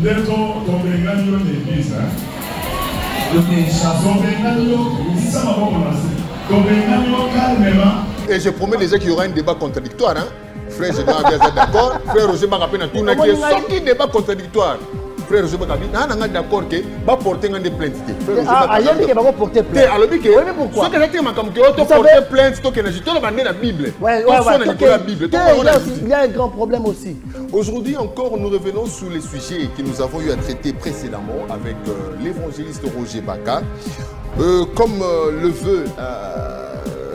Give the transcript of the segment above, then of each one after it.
Et je promets déjà qu'il y aura un débat contradictoire. Hein? Frère Général Biazet d'accord. Frère Roger Bagapé n'a tout n'a qui est sorti débat contradictoire. Frère Roger Bagapé n'a d'accord que va porter un des plaintes. Ah, il y a qui va porter plainte. Alors que pourquoi? Ce que j'ai dit comme que auto porter plainte, toi qui n'as pas bandé la Bible. Ouais. La Bible. Il y a un grand problème aussi. Aujourd'hui encore, nous revenons sur les sujets que nous avons eu à traiter précédemment avec l'évangéliste Roger Baka. Comme le veut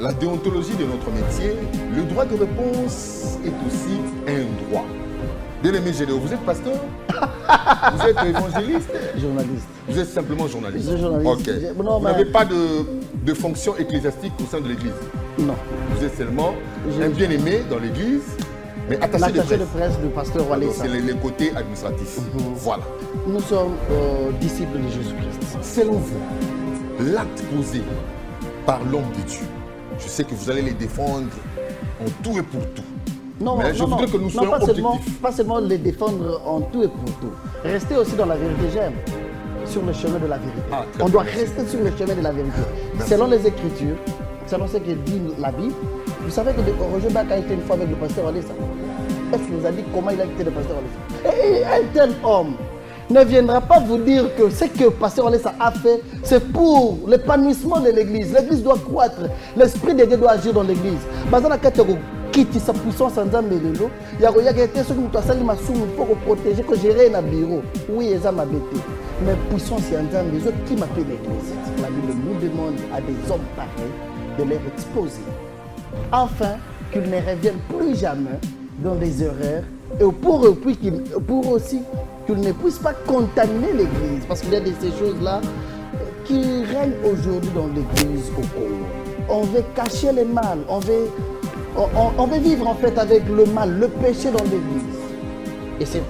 la déontologie de notre métier, le droit de réponse est aussi un droit. Bien aimé Gédéon, vous êtes pasteur? Vous êtes évangéliste? Journaliste. Vous êtes simplement journaliste? Je suis journaliste. Ok. Vous n'avez pas de fonction ecclésiastique au sein de l'église? Non. Vous êtes seulement un bien-aimé dans l'église, mais attaché de presse du pasteur Walesa. C'est les côtés administratifs. Voilà. Nous sommes disciples de Jésus-Christ. Selon vous, l'acte posé par l'homme de Dieu, je sais que vous allez les défendre en tout et pour tout. Non, mais je voudrais que nous soyons objectifs. Pas seulement les défendre en tout et pour tout. Rester aussi dans la vérité, j'aime. Sur le chemin de la vérité. On doit rester sur le chemin de la vérité. Merci. Selon les Écritures, selon ce que dit la Bible, vous savez que Roger Baka a été une fois avec le pasteur Walesa. Est-ce qu'il vous a dit comment il a été le pasteur Walesa? Et un tel homme ne viendra pas vous dire que ce que pasteur Walesa a fait, c'est pour l'épanouissement de l'église. L'église doit croître. L'esprit de Dieu doit agir dans l'église. Quitte sa puissance en Zambelelo, il y a été ce que nous avons pour protéger, que gérer un bureau. Oui, ils ont m'habité. Mais puissance en Zambelelo, qui m'appelle l'église? La Bible nous demande à des hommes pareils de les exposer. Afin qu'ils ne reviennent plus jamais dans des erreurs et pour aussi qu'ils ne puissent pas contaminer l'église. Parce qu'il y a de ces choses-là qui règnent aujourd'hui dans l'église au Congo. On veut cacher le mal, on veut vivre en fait avec le mal, le péché dans l'église. Et c'est...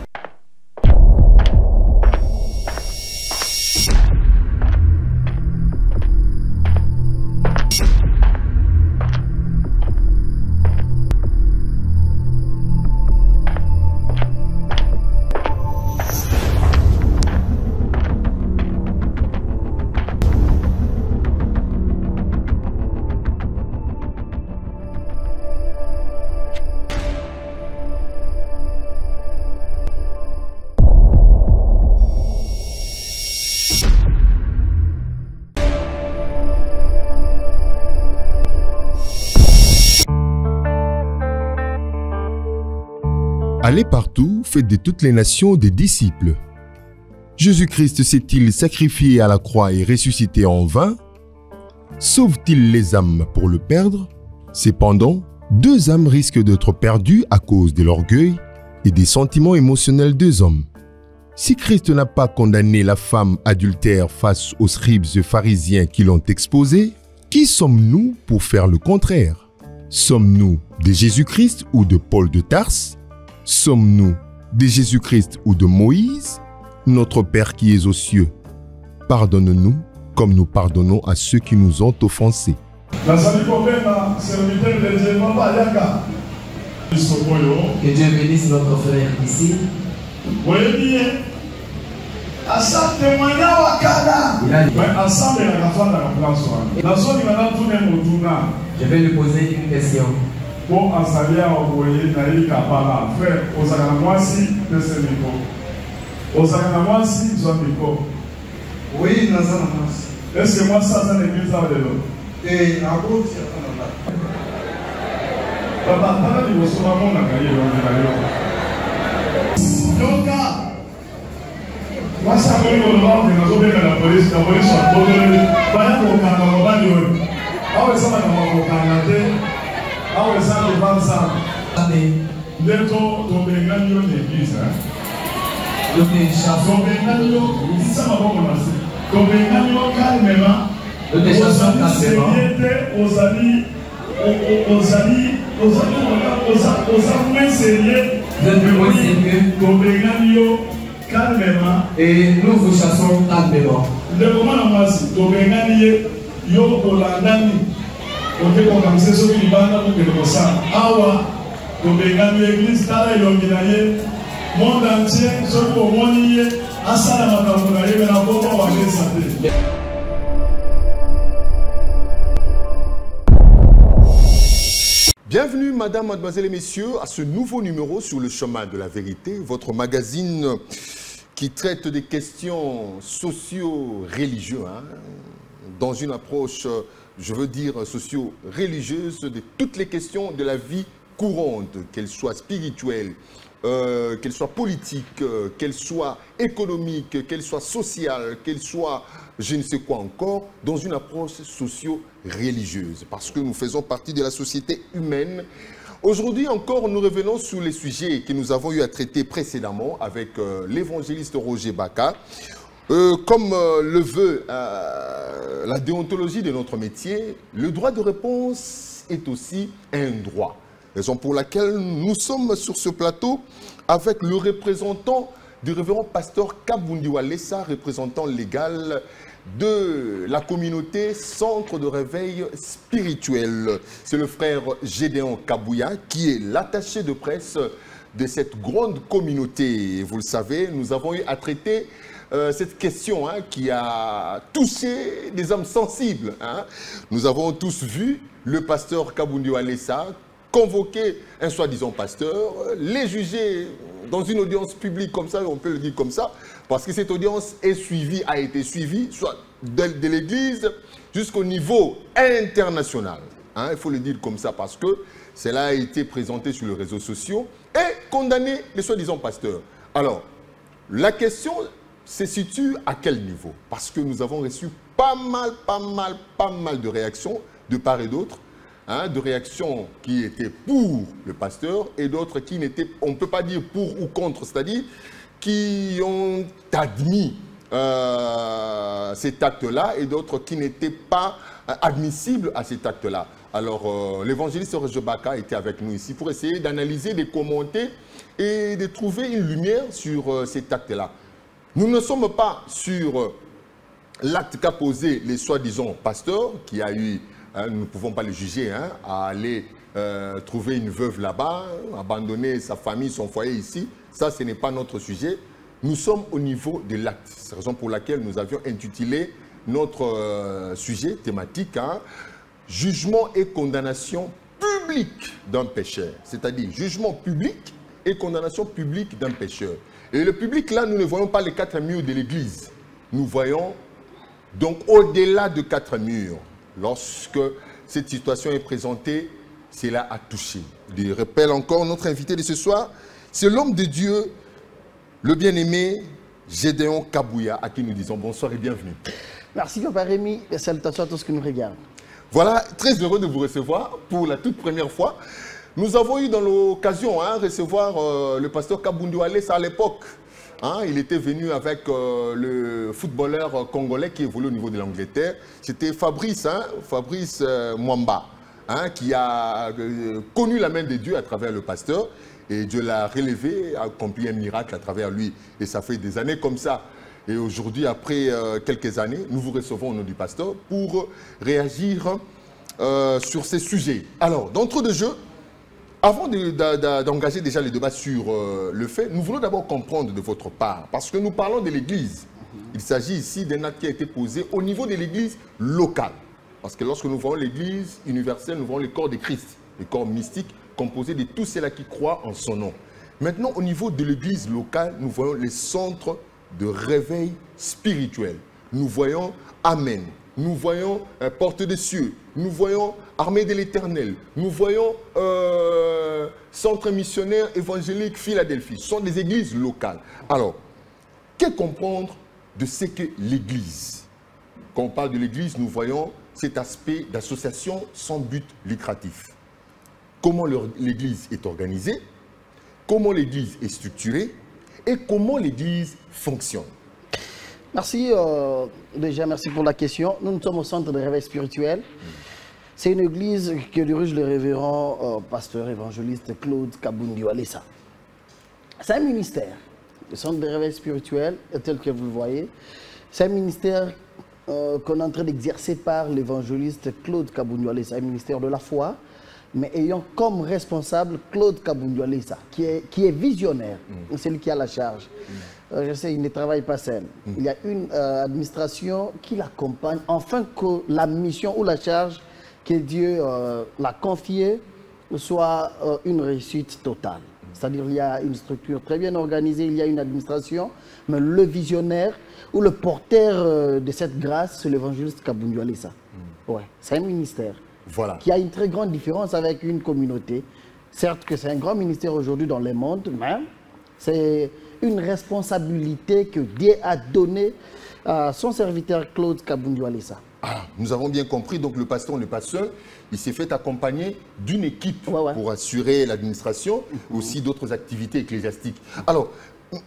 Allez partout, faites de toutes les nations des disciples. Jésus-Christ s'est-il sacrifié à la croix et ressuscité en vain? Sauve-t-il les âmes pour le perdre? Cependant, deux âmes risquent d'être perdues à cause de l'orgueil et des sentiments émotionnels des hommes. Si Christ n'a pas condamné la femme adultère face aux scribes et pharisiens qui l'ont exposée, qui sommes-nous pour faire le contraire? Sommes-nous de Jésus-Christ ou de Paul de Tarse? Sommes-nous de Jésus-Christ ou de Moïse? Notre Père qui es aux cieux, pardonne-nous comme nous pardonnons à ceux qui nous ont offensés. Que Dieu bénisse notre frère ici. Je vais lui poser une question. Bon, Asalia, envoyé Naïk Kabala, frère, Osakanamoisi, Tessémiko. Osakanamoisi, Zomiko. Oui, Nazanamoisi. Est-ce que moi, ça, c'est l'église là de l'eau? Et à gauche, il y a un autre. Papa, il faut souvent mon accueil, Yoka. Moi, ça me dit que nous avons la police, la police a donné. Pas pour Kanamobani. Ah, oui, ça va dans Kanamobani. Ah oui, ça ne va pas ça. L'église, hein? Et nous vous chassons calmement. On dit qu'on a mis ce qui va dans le Awa, on a l'église, monde entier, ce que au monde y est, à ça la makamuna, il y a un bon moment à santé. Bienvenue, madame, mademoiselles et messieurs, à ce nouveau numéro sur le chemin de la vérité, votre magazine qui traite des questions socio-religieuses, hein, dans une approche, je veux dire, socio-religieuse de toutes les questions de la vie courante, qu'elles soient spirituelles, qu'elles soient politiques, qu'elles soient économiques, qu'elles soient sociales, qu'elles soient je ne sais quoi encore, dans une approche socio-religieuse, parce que nous faisons partie de la société humaine. Aujourd'hui encore, nous revenons sur les sujets que nous avons eu à traiter précédemment avec l'évangéliste Roger Baka. Comme le veut la déontologie de notre métier, le droit de réponse est aussi un droit. Raison pour laquelle nous sommes sur ce plateau avec le représentant du révérend pasteur Kabundi Walesa, représentant légal de la communauté Centre de réveil spirituel. C'est le frère Gédéon Kabouya qui est l'attaché de presse de cette grande communauté. Vous le savez, nous avons eu à traiter cette question qui a touché des âmes sensibles. Nous avons tous vu le pasteur Kabundi Walesa convoquer un soi-disant pasteur, les juger dans une audience publique comme ça, on peut le dire comme ça, parce que cette audience est suivie, a été suivie, soit de l'Église jusqu'au niveau international. Il faut le dire comme ça, parce que cela a été présenté sur les réseaux sociaux et condamné les soi-disant pasteurs. Alors, la question se situe à quel niveau? Parce que nous avons reçu pas mal de réactions de part et d'autre. De réactions qui étaient pour le pasteur et d'autres qui n'étaient, on ne peut pas dire pour ou contre, c'est-à-dire qui ont admis cet acte-là et d'autres qui n'étaient pas admissibles à cet acte-là. Alors, l'évangéliste Roger Baka était avec nous ici pour essayer d'analyser, de commenter et de trouver une lumière sur cet acte-là. Nous ne sommes pas sur l'acte qu'a posé les soi-disant pasteurs qui a eu... nous ne pouvons pas le juger, à aller trouver une veuve là-bas, abandonner sa famille, son foyer ici. Ça, ce n'est pas notre sujet. Nous sommes au niveau de l'acte. C'est la raison pour laquelle nous avions intitulé notre sujet thématique « Jugement et condamnation publique d'un pécheur ». C'est-à-dire jugement public et condamnation publique d'un pécheur. Et le public, là, nous ne voyons pas les quatre murs de l'Église. Nous voyons donc au-delà de quatre murs. Lorsque cette situation est présentée, cela a touché. Je rappelle encore notre invité de ce soir, c'est l'homme de Dieu, le bien-aimé Gédéon Kabouya, à qui nous disons bonsoir et bienvenue. Merci Papa Rémi et salutations à tous qui nous regardent. Voilà, très heureux de vous recevoir pour la toute première fois. Nous avons eu dans l'occasion recevoir le pasteur Kabundi Walesa à l'époque. Il était venu avec le footballeur congolais qui évolue au niveau de l'Angleterre. C'était Fabrice, Fabrice Mwamba, qui a connu la main de Dieu à travers le pasteur. Et Dieu l'a relevé, a accompli un miracle à travers lui. Et ça fait des années comme ça. Et aujourd'hui, après quelques années, nous vous recevons au nom du pasteur pour réagir sur ces sujets. Alors, d'entrée de jeu, avant d'engager déjà le débat sur le fait, nous voulons d'abord comprendre de votre part, parce que nous parlons de l'Église. Il s'agit ici d'un acte qui a été posé au niveau de l'Église locale. Parce que lorsque nous voyons l'Église universelle, nous voyons le corps de Christ, le corps mystique composé de tous ceux-là qui croient en son nom. Maintenant, au niveau de l'Église locale, nous voyons les centres de réveil spirituel. Nous voyons Amen. Nous voyons Porte des cieux, nous voyons Armée de l'Éternel, nous voyons Centre missionnaire évangélique Philadelphie. Ce sont des églises locales. Alors, que comprendre de ce qu'est l'Église? Quand on parle de l'Église, nous voyons cet aspect d'association sans but lucratif. Comment l'Église est organisée, comment l'Église est structurée et comment l'Église fonctionne. Merci, déjà merci pour la question. Nous sommes au centre de réveil spirituel. C'est une église que dirige le révérend pasteur évangéliste Claude Kabundi Walesa. C'est un ministère. Le centre de réveil spirituel, tel que vous le voyez, c'est un ministère qu'on est en train d'exercer par l'évangéliste Claude Kabundi Walesa, un ministère de la foi, mais ayant comme responsable Claude Kabundu-Alessa, qui est visionnaire, c'est lui qui a la charge. Je sais, il ne travaille pas seul. Il y a une administration qui l'accompagne, afin que la mission ou la charge que Dieu l'a confiée soit une réussite totale. C'est-à-dire qu'il y a une structure très bien organisée, il y a une administration, mais le visionnaire ou le porteur de cette grâce, c'est l'évangéliste Kabundu-Alessa. Ouais, c'est un ministère qui a une très grande différence avec une communauté. Certes que c'est un grand ministère aujourd'hui dans le monde, mais c'est une responsabilité que Dieu a donnée à son serviteur Claude Kabundu-Alessa. Ah, nous avons bien compris, donc le pasteur n'est pas seul, il s'est fait accompagner d'une équipe pour assurer l'administration, aussi d'autres activités ecclésiastiques. Alors,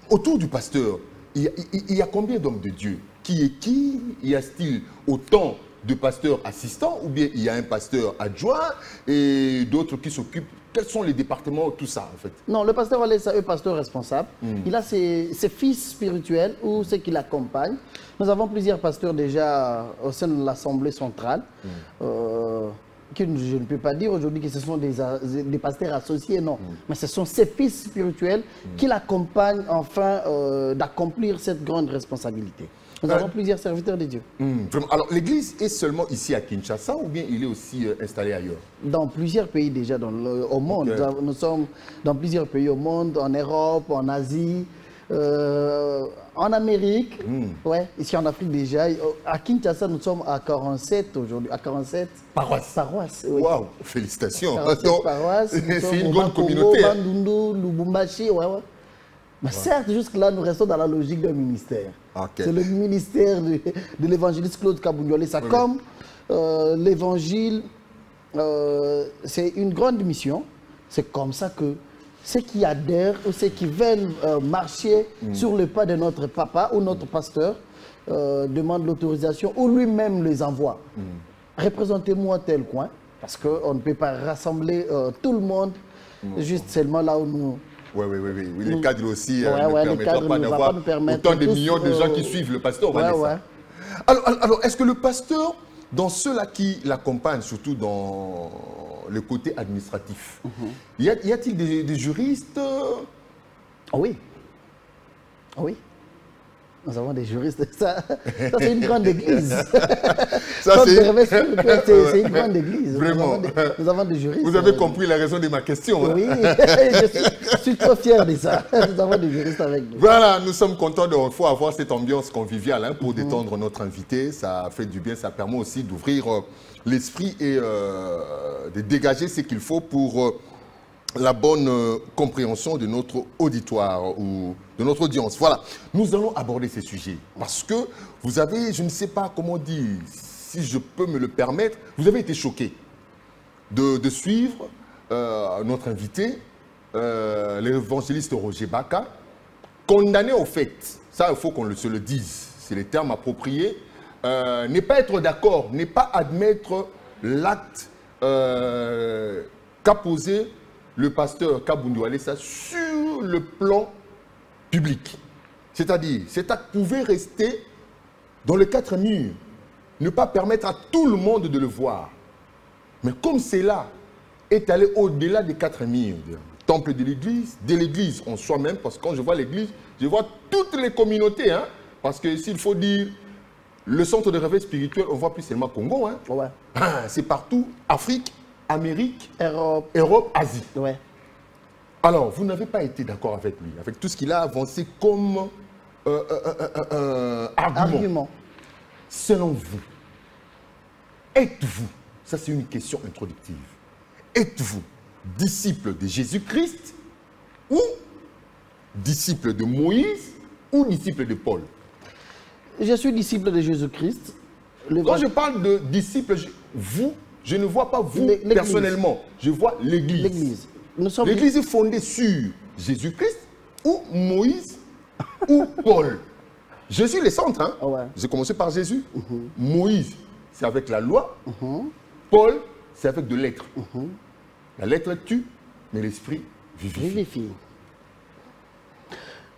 autour du pasteur, il y a combien d'hommes de Dieu? Qui est qui? Y a-t-il autant de pasteurs assistants ou bien il y a un pasteur adjoint et d'autres qui s'occupent? Quels sont les départements, tout ça en fait? Non, le pasteur Alessa est pasteur responsable. Il a ses fils spirituels ou ceux qui l'accompagnent. Nous avons plusieurs pasteurs déjà au sein de l'Assemblée centrale. Que je ne peux pas dire aujourd'hui que ce sont des pasteurs associés, non. Mais ce sont ses fils spirituels qui l'accompagnent afin d'accomplir cette grande responsabilité. Nous avons plusieurs serviteurs de Dieu. Alors, l'église est seulement ici à Kinshasa ou bien il est aussi installé ailleurs? Dans plusieurs pays déjà au monde. Nous sommes dans plusieurs pays au monde, en Europe, en Asie, en Amérique. Ici en Afrique déjà. À Kinshasa, nous sommes à 47 aujourd'hui. À 47 paroisses. Waouh, félicitations. 47 paroisses. C'est une grande communauté. Bandundu, Lubumbashi, Mais certes, jusque-là, nous restons dans la logique d'un ministère. C'est le ministère de l'évangéliste Claude Kabundu-Alessa. Comme l'évangile, c'est une grande mission, c'est comme ça que ceux qui adhèrent ou ceux qui veulent marcher sur le pas de notre papa ou notre pasteur demandent l'autorisation ou lui-même les envoie. Représentez-moi tel coin, parce qu'on ne peut pas rassembler tout le monde juste seulement là où nous... Oui. Le cadre aussi ne permettra pas d'avoir autant de millions de gens qui suivent le pasteur. Alors, est-ce que le pasteur, dans ceux-là qui l'accompagnent, surtout dans le côté administratif, y a-t-il des juristes? Oui. Nous avons des juristes. Ça c'est une grande église. C'est une grande église. Vraiment. Nous avons des juristes. Vous avez compris la raison de ma question. Oui, je suis trop fier de ça. Nous avons des juristes avec nous. Voilà, nous sommes contents de fois avoir cette ambiance conviviale pour détendre notre invité. Ça fait du bien, ça permet aussi d'ouvrir l'esprit et de dégager ce qu'il faut pour la bonne compréhension de notre auditoire ou de notre audience. Voilà, nous allons aborder ces sujets parce que vous avez, je ne sais pas comment dire, si je peux me le permettre, vous avez été choqué de suivre notre invité, l'évangéliste Roger Baka, condamné au fait, ça il faut qu'on se le dise, c'est les termes appropriés, n'est pas être d'accord, n'est pas admettre l'acte qu'a posé le pasteur Kabundu-Alessa sur le plan public. C'est-à-dire, cet acte pouvait rester dans les quatre murs, ne pas permettre à tout le monde de le voir. Mais comme cela est allé au-delà des quatre murs, temple de l'église en soi-même, parce que quand je vois l'église, je vois toutes les communautés, parce que s'il faut dire, le centre de réveil spirituel, on voit plus seulement Congo, c'est partout, Afrique, Amérique, Europe, Asie. Alors, vous n'avez pas été d'accord avec lui, avec tout ce qu'il a avancé comme argument. Selon vous, êtes-vous, ça c'est une question introductive, êtes-vous disciple de Jésus-Christ ou disciple de Moïse ou disciple de Paul? Je suis disciple de Jésus-Christ. Quand je parle de disciple, je ne vois pas vous personnellement, je vois l'Église. L'Église est fondée sur Jésus-Christ ou Moïse ou Paul. Jésus est le centre. J'ai commencé par Jésus. Moïse, c'est avec la loi. Paul, c'est avec de l'être. La lettre tue, mais l'esprit vivifie.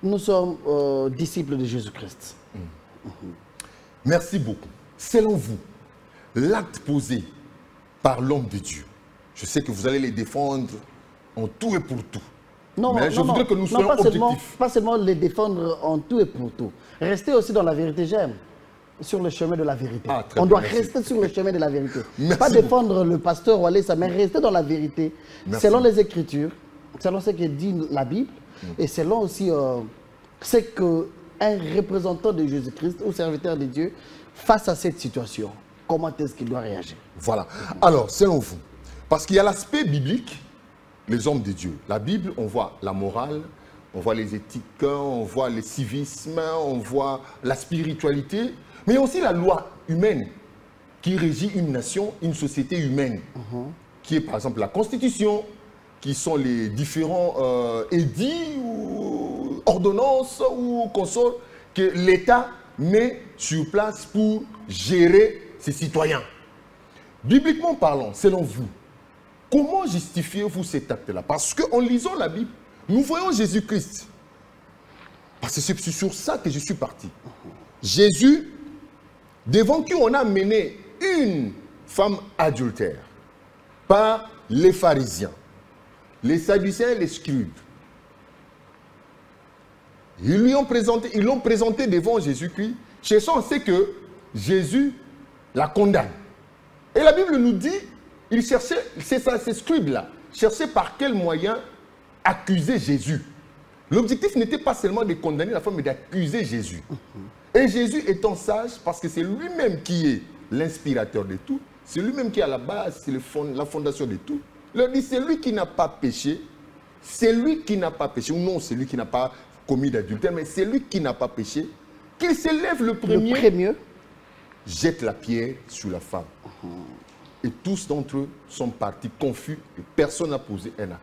Nous sommes disciples de Jésus-Christ. Merci beaucoup. Selon vous, l'acte posé par l'homme de Dieu, Je sais que vous allez les défendre en tout et pour tout. Non, mais je voudrais que nous soyons objectifs. Pas seulement les défendre en tout et pour tout. Restez aussi dans la vérité, j'aime. Sur le chemin de la vérité. On doit rester sur le chemin de la vérité. Pas défendre le pasteur Walesa, mais rester dans la vérité. Selon les Écritures, selon ce que dit la Bible, et selon aussi ce qu'un représentant de Jésus-Christ ou serviteur de Dieu, face à cette situation, comment est-ce qu'il doit réagir? Voilà. Alors, selon vous, parce qu'il y a l'aspect biblique, les hommes de Dieu. La Bible, on voit la morale, on voit les éthiques, on voit le civisme, on voit la spiritualité, mais aussi la loi humaine qui régit une nation, une société humaine, qui est par exemple la Constitution, qui sont les différents édits ou ordonnances ou consorts que l'État met sur place pour gérer ses citoyens. Bibliquement parlant, selon vous, comment justifiez-vous cet acte-là? Parce qu'en lisant la Bible, nous voyons Jésus-Christ. Parce que c'est sur ça que je suis parti. Jésus, devant qui on a mené une femme adultère par les pharisiens, les sadducéens et les scribes. Ils l'ont présenté devant Jésus-Christ, cherchant à ce que Jésus la condamne. Et la Bible nous dit, il cherchait, c'est ça, ces scribes-là, cherchaient par quel moyen accuser Jésus. L'objectif n'était pas seulement de condamner la femme, mais d'accuser Jésus. Et Jésus étant sage, parce que c'est lui-même qui est l'inspirateur de tout, c'est lui-même qui est à la base, c'est la fondation de tout, il leur dit, c'est lui qui n'a pas péché, c'est lui qui n'a pas péché, ou non, c'est lui qui n'a pas commis d'adultère, mais c'est lui qui n'a pas péché, qu'il s'élève le premier, jette la pierre sur la femme. Et tous d'entre eux sont partis confus et personne n'a posé un acte.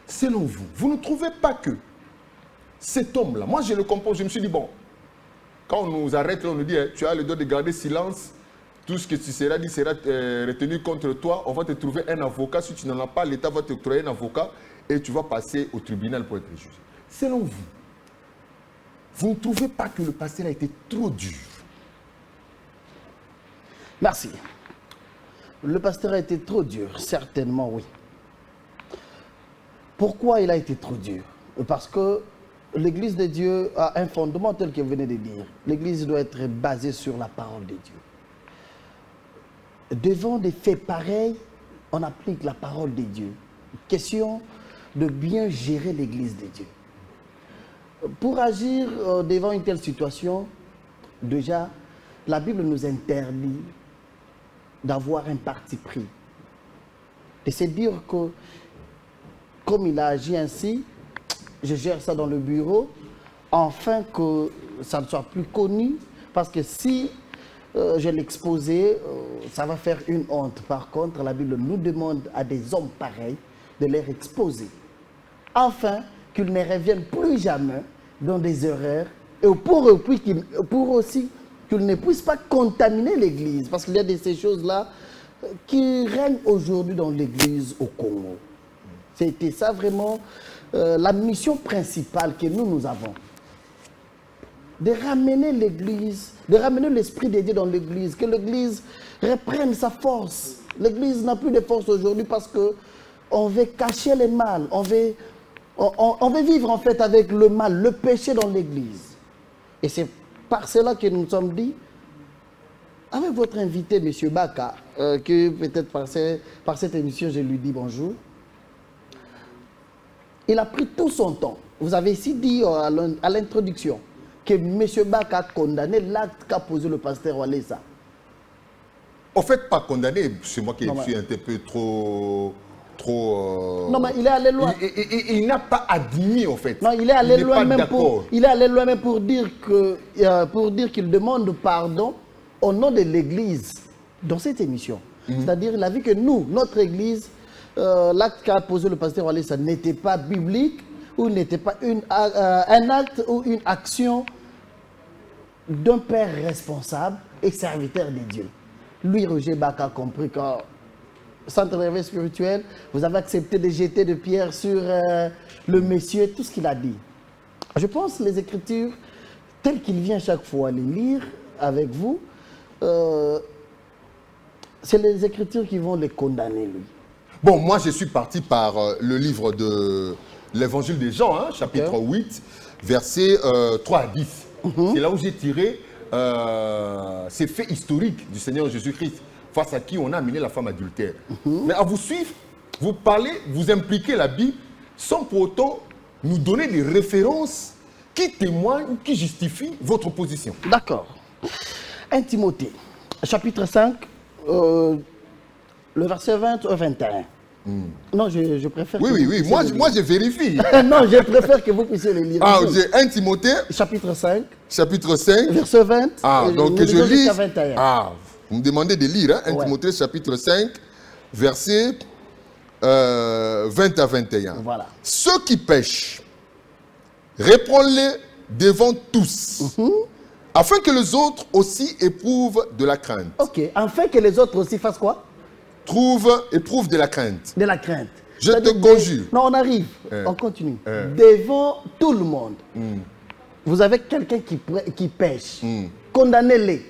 Selon vous, vous ne trouvez pas que cet homme-là, moi je le comprends, je me suis dit, bon, quand on nous arrête, on nous dit, tu as le droit de garder silence, tout ce que tu seras dit sera retenu contre toi, on va te trouver un avocat, si tu n'en as pas, l'État va te trouver un avocat et tu vas passer au tribunal pour être jugé. Selon vous, vous ne trouvez pas que le pasteur a été trop dur? Merci. Le pasteur a été trop dur, certainement oui. Pourquoi il a été trop dur? Parce que l'Église de Dieu a un fondement tel que vous venez de dire. L'Église doit être basée sur la parole de Dieu. Devant des faits pareils, on applique la parole de Dieu. Question de bien gérer l'Église de Dieu. Pour agir devant une telle situation, déjà, la Bible nous interdit d'avoir un parti pris. Et c'est dire que, comme il a agi ainsi, je gère ça dans le bureau, afin que ça ne soit plus connu, parce que si je l'exposais, ça va faire une honte. Par contre, la Bible nous demande à des hommes pareils de les exposer, afin qu'ils ne reviennent plus jamais dans des erreurs, et pour aussi qu'ils ne puissent pas contaminer l'Église, parce qu'il y a de ces choses-là qui règnent aujourd'hui dans l'Église au Congo. C'était ça vraiment la mission principale que nous avons. De ramener l'Église, de ramener l'Esprit de Dieu dans l'Église, que l'Église reprenne sa force. L'Église n'a plus de force aujourd'hui parce qu'on veut cacher le mal, on veut vivre en fait avec le mal, le péché dans l'Église. Et c'est par cela que nous nous sommes dit, avec votre invité, M. Baka, que peut-être par cette émission, je lui dis bonjour, il a pris tout son temps. Vous avez ici dit à l'introduction que M. Baka a condamné l'acte qu'a posé le pasteur Walesa. En fait, pas condamné, c'est moi qui suis un peu trop... Non, mais il est allé loin. Il n'a pas admis, en fait. Non, il est allé loin même pour dire qu'il demande pardon au nom de l'Église dans cette émission. C'est-à-dire, il a vu que nous, notre Église, l'acte qu'a posé le pasteur Walesa n'était pas biblique ou n'était pas un acte ou une action d'un père responsable et serviteur de Dieu. Lui, Roger Baka, a compris qu'en centre de réveil spirituel, vous avez accepté de jeter des pierres sur le monsieur, tout ce qu'il a dit. Je pense que les Écritures, telles qu'il vient chaque fois les lire avec vous, c'est les Écritures qui vont les condamner, lui. Bon, moi, je suis parti par le livre de l'Évangile de Jean, hein, chapitre 8, versets 3 à 10. C'est là où j'ai tiré ces faits historiques du Seigneur Jésus-Christ, face à qui on a amené la femme adultère. Mais à vous suivre, vous parlez, vous impliquez la Bible, sans pour autant nous donner des références qui témoignent ou qui justifient votre position. D'accord. 1 Timothée, chapitre 5, le verset 20 au 21. Non, je préfère... Oui, moi je vérifie. Non, je préfère que vous puissiez les lire. Ah, j'ai 1 Timothée. Chapitre 5. Chapitre 5. Verset 20. Ah, donc je lis. 21. Ah, vous me demandez de lire, hein, 1 Timothée, chapitre 5, verset 20 à 21. Voilà. Ceux qui pêchent, réprends-les devant tous, afin que les autres aussi éprouvent de la crainte. Ok, afin que les autres aussi fassent quoi? Éprouvent de la crainte. De la crainte. Je te conjure. Non, on arrive, on continue. Devant tout le monde, vous avez quelqu'un qui pêche. Condamnez-les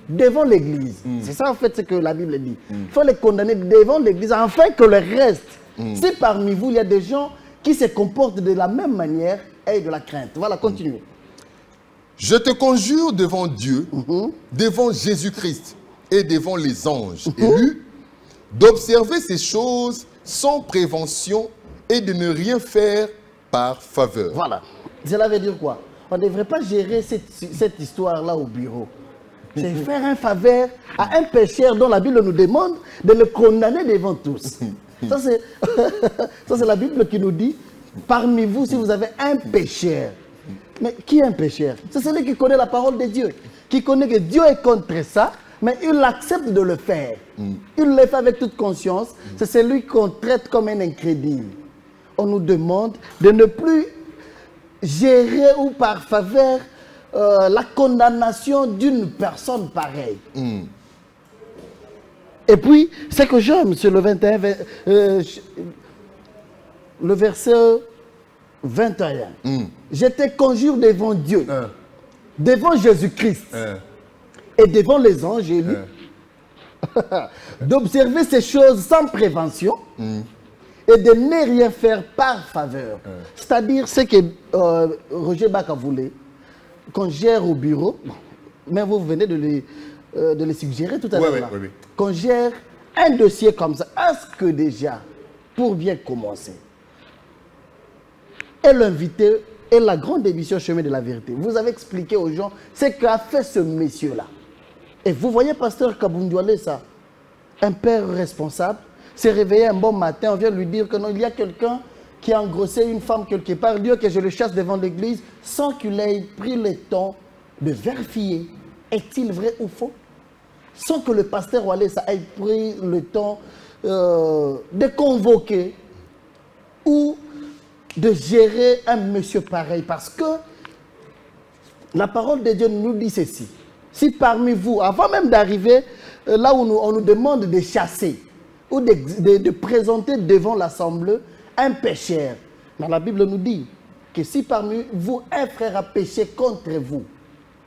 devant l'église. C'est ça en fait ce que la Bible dit. Il faut les condamner devant l'église afin que le reste, si parmi vous il y a des gens qui se comportent de la même manière, aient de la crainte. Voilà, continuez. Je te conjure devant Dieu, devant Jésus-Christ et devant les anges élus, d'observer ces choses sans prévention et de ne rien faire par faveur. Voilà. Cela veut dire quoi? On ne devrait pas gérer cette histoire-là au bureau. C'est faire un faveur à un pécheur dont la Bible nous demande de le condamner devant tous. Ça, c'est la Bible qui nous dit, parmi vous, si vous avez un pécheur. Mais qui est un pécheur? C'est celui qui connaît la parole de Dieu, qui connaît que Dieu est contre ça, mais il accepte de le faire. Il le fait avec toute conscience. C'est celui qu'on traite comme un incrédule. On nous demande de ne plus gérer ou par faveur la condamnation d'une personne pareille. Et puis, ce que j'aime, c'est le 21, le verset 21. Je te conjure devant Dieu, devant Jésus-Christ et devant les anges élus, d'observer ces choses sans prévention et de ne rien faire par faveur. C'est-à-dire ce que Roger Baka voulait qu'on gère au bureau, mais vous venez de les suggérer tout à l'heure, qu'on gère un dossier comme ça. Est-ce que déjà, pour bien commencer, et l'invité et la grande émission Chemin de la Vérité, vous avez expliqué aux gens ce qu'a fait ce monsieur-là. Et vous voyez, pasteur Kabundouale, ça, un père responsable, s'est réveillé un bon matin, on vient lui dire que non, il y a quelqu'un qui a engrossé une femme quelque part, Dieu que je le chasse devant l'église, sans qu'il ait pris le temps de vérifier, est-il vrai ou faux? Sans que le pasteur Walesa ait pris le temps de convoquer ou de gérer un monsieur pareil. Parce que la parole de Dieu nous dit ceci. Si parmi vous, avant même d'arriver là où on nous demande de chasser ou de présenter devant l'assemblée un pécheur, mais la Bible nous dit que si parmi vous un frère a péché contre vous,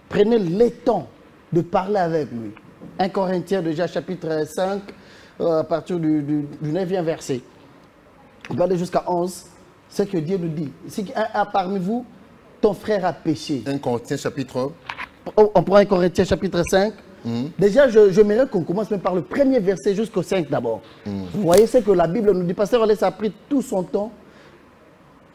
prenez le temps de parler avec lui. 1 Corinthiens déjà chapitre 5 à partir du 9e verset. On va aller jusqu'à 11. Ce que Dieu nous dit. Si parmi vous, ton frère a péché. 1 Corinthiens chapitre... On prend 1 Corinthiens chapitre 5. Déjà, j'aimerais qu'on commence même par le premier verset jusqu'au 5 d'abord. Vous voyez ce que la Bible nous dit. Pasteur Wallace a pris tout son temps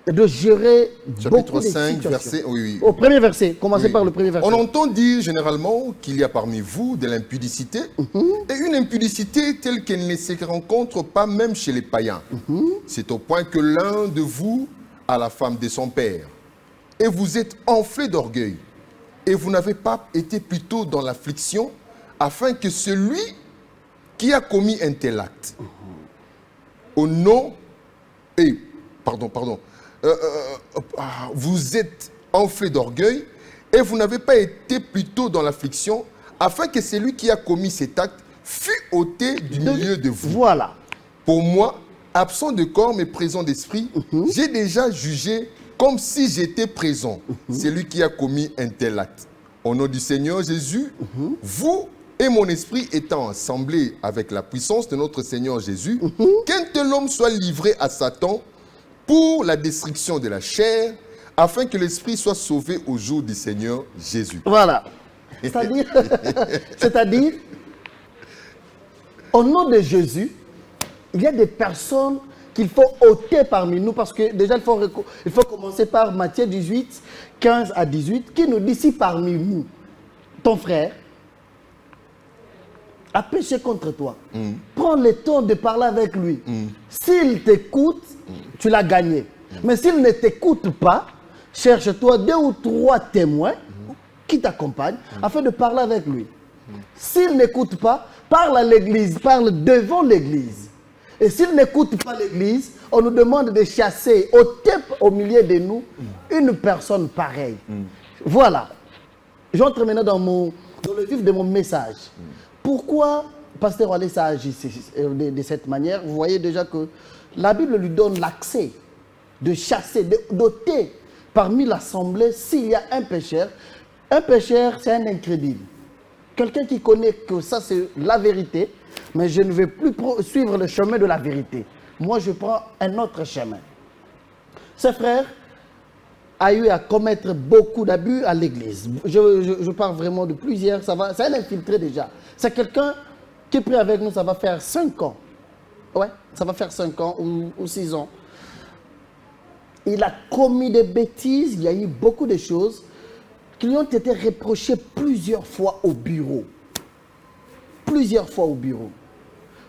de gérer chapitre 5, verset... Oui. Au premier verset, commencez par le premier verset. On entend dire généralement qu'il y a parmi vous de l'impudicité, et une impudicité telle qu'elle ne se rencontre pas même chez les païens. C'est au point que l'un de vous a la femme de son père, et vous êtes enflé d'orgueil, et vous n'avez pas été plutôt dans l'affliction, afin que celui qui a commis un tel acte, au nom... vous êtes enflé d'orgueil et vous n'avez pas été plutôt dans l'affliction, afin que celui qui a commis cet acte fût ôté du milieu de vous. Voilà. Pour moi, absent de corps mais présent d'esprit, j'ai déjà jugé comme si j'étais présent celui qui a commis un tel acte. Au nom du Seigneur Jésus, vous et mon esprit étant assemblé avec la puissance de notre Seigneur Jésus, qu'un tel homme soit livré à Satan pour la destruction de la chair, afin que l'esprit soit sauvé au jour du Seigneur Jésus. Voilà. C'est-à-dire, au nom de Jésus, il y a des personnes qu'il faut ôter parmi nous, parce que déjà, il faut commencer par Matthieu 18, 15 à 18, qui nous dit si parmi nous, ton frère a péché contre toi, prends le temps de parler avec lui. S'il t'écoute, tu l'as gagné. Mais s'il ne t'écoute pas, cherche-toi 2 ou 3 témoins qui t'accompagnent afin de parler avec lui. S'il n'écoute pas, parle à l'église, parle devant l'église. Et s'il n'écoute pas l'église, on nous demande de chasser au milieu de nous une personne pareille. Voilà. J'entre maintenant dans le vif de mon message. Pourquoi Pasteur Wallace a agi de cette manière? Vous voyez déjà que la Bible lui donne l'accès de chasser, d'ôter parmi l'assemblée s'il y a un pécheur. Un pécheur, c'est un incrédule. Quelqu'un qui connaît que ça c'est la vérité, mais je ne vais plus suivre le chemin de la vérité. Moi, je prends un autre chemin. Ce frère a eu à commettre beaucoup d'abus à l'église. Je parle vraiment de plusieurs. C'est un infiltré déjà. C'est quelqu'un qui est pris avec nous, ça va faire 5 ans. Ouais, ça va faire 5 ans ou 6 ans. Il a commis des bêtises, il y a eu beaucoup de choses qui lui ont été reprochées plusieurs fois au bureau. Plusieurs fois au bureau.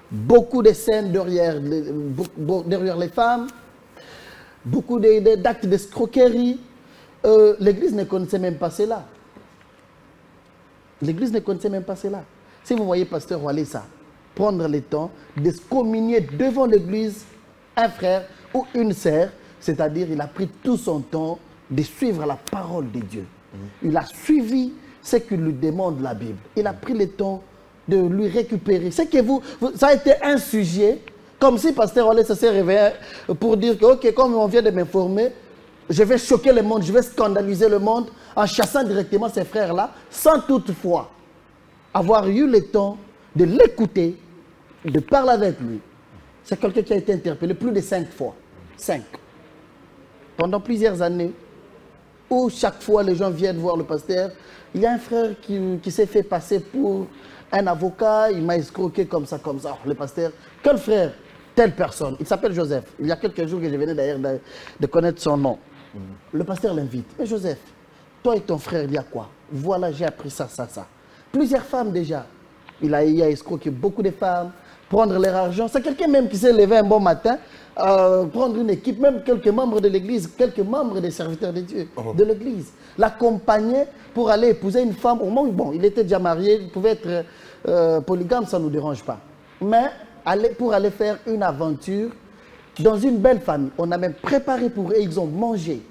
Beaucoup de scènes derrière les femmes, beaucoup d'actes d'escroquerie. L'église ne connaissait même pas cela. L'église ne connaissait même pas cela. Si vous voyez Pasteur Wallace prendre le temps de se communier devant l'église un frère ou une sœur, c'est-à-dire il a pris tout son temps de suivre la parole de Dieu. Il a suivi ce que lui demande la Bible. Il a pris le temps de lui récupérer. C'est que ça a été un sujet, comme si Pasteur Wallace s'est réveillé pour dire que, ok, comme on vient de m'informer, je vais choquer le monde, je vais scandaliser le monde en chassant directement ces frères-là, sans toutefois avoir eu le temps de l'écouter, de parler avec lui. C'est quelqu'un qui a été interpellé plus de 5 fois. 5. Pendant plusieurs années, où chaque fois les gens viennent voir le pasteur, il y a un frère qui s'est fait passer pour un avocat, il m'a escroqué comme ça, comme ça. Oh, le pasteur, quel frère? Telle personne. Il s'appelle Joseph. Il y a quelques jours que je venais d'ailleurs de connaître son nom. Le pasteur l'invite. Mais Joseph, toi et ton frère, il y a quoi? Voilà, j'ai appris ça, ça, ça. Plusieurs femmes déjà. Il a escroqué beaucoup de femmes, prendre leur argent. C'est quelqu'un même qui s'est levé un bon matin, prendre une équipe, même quelques membres de l'église, quelques membres des serviteurs de Dieu, de l'église, l'accompagner pour aller épouser une femme. Au moment où, bon, il était déjà marié, il pouvait être polygame, ça ne nous dérange pas. Mais pour aller faire une aventure dans une belle famille. On a même préparé pour eux, ils ont mangé.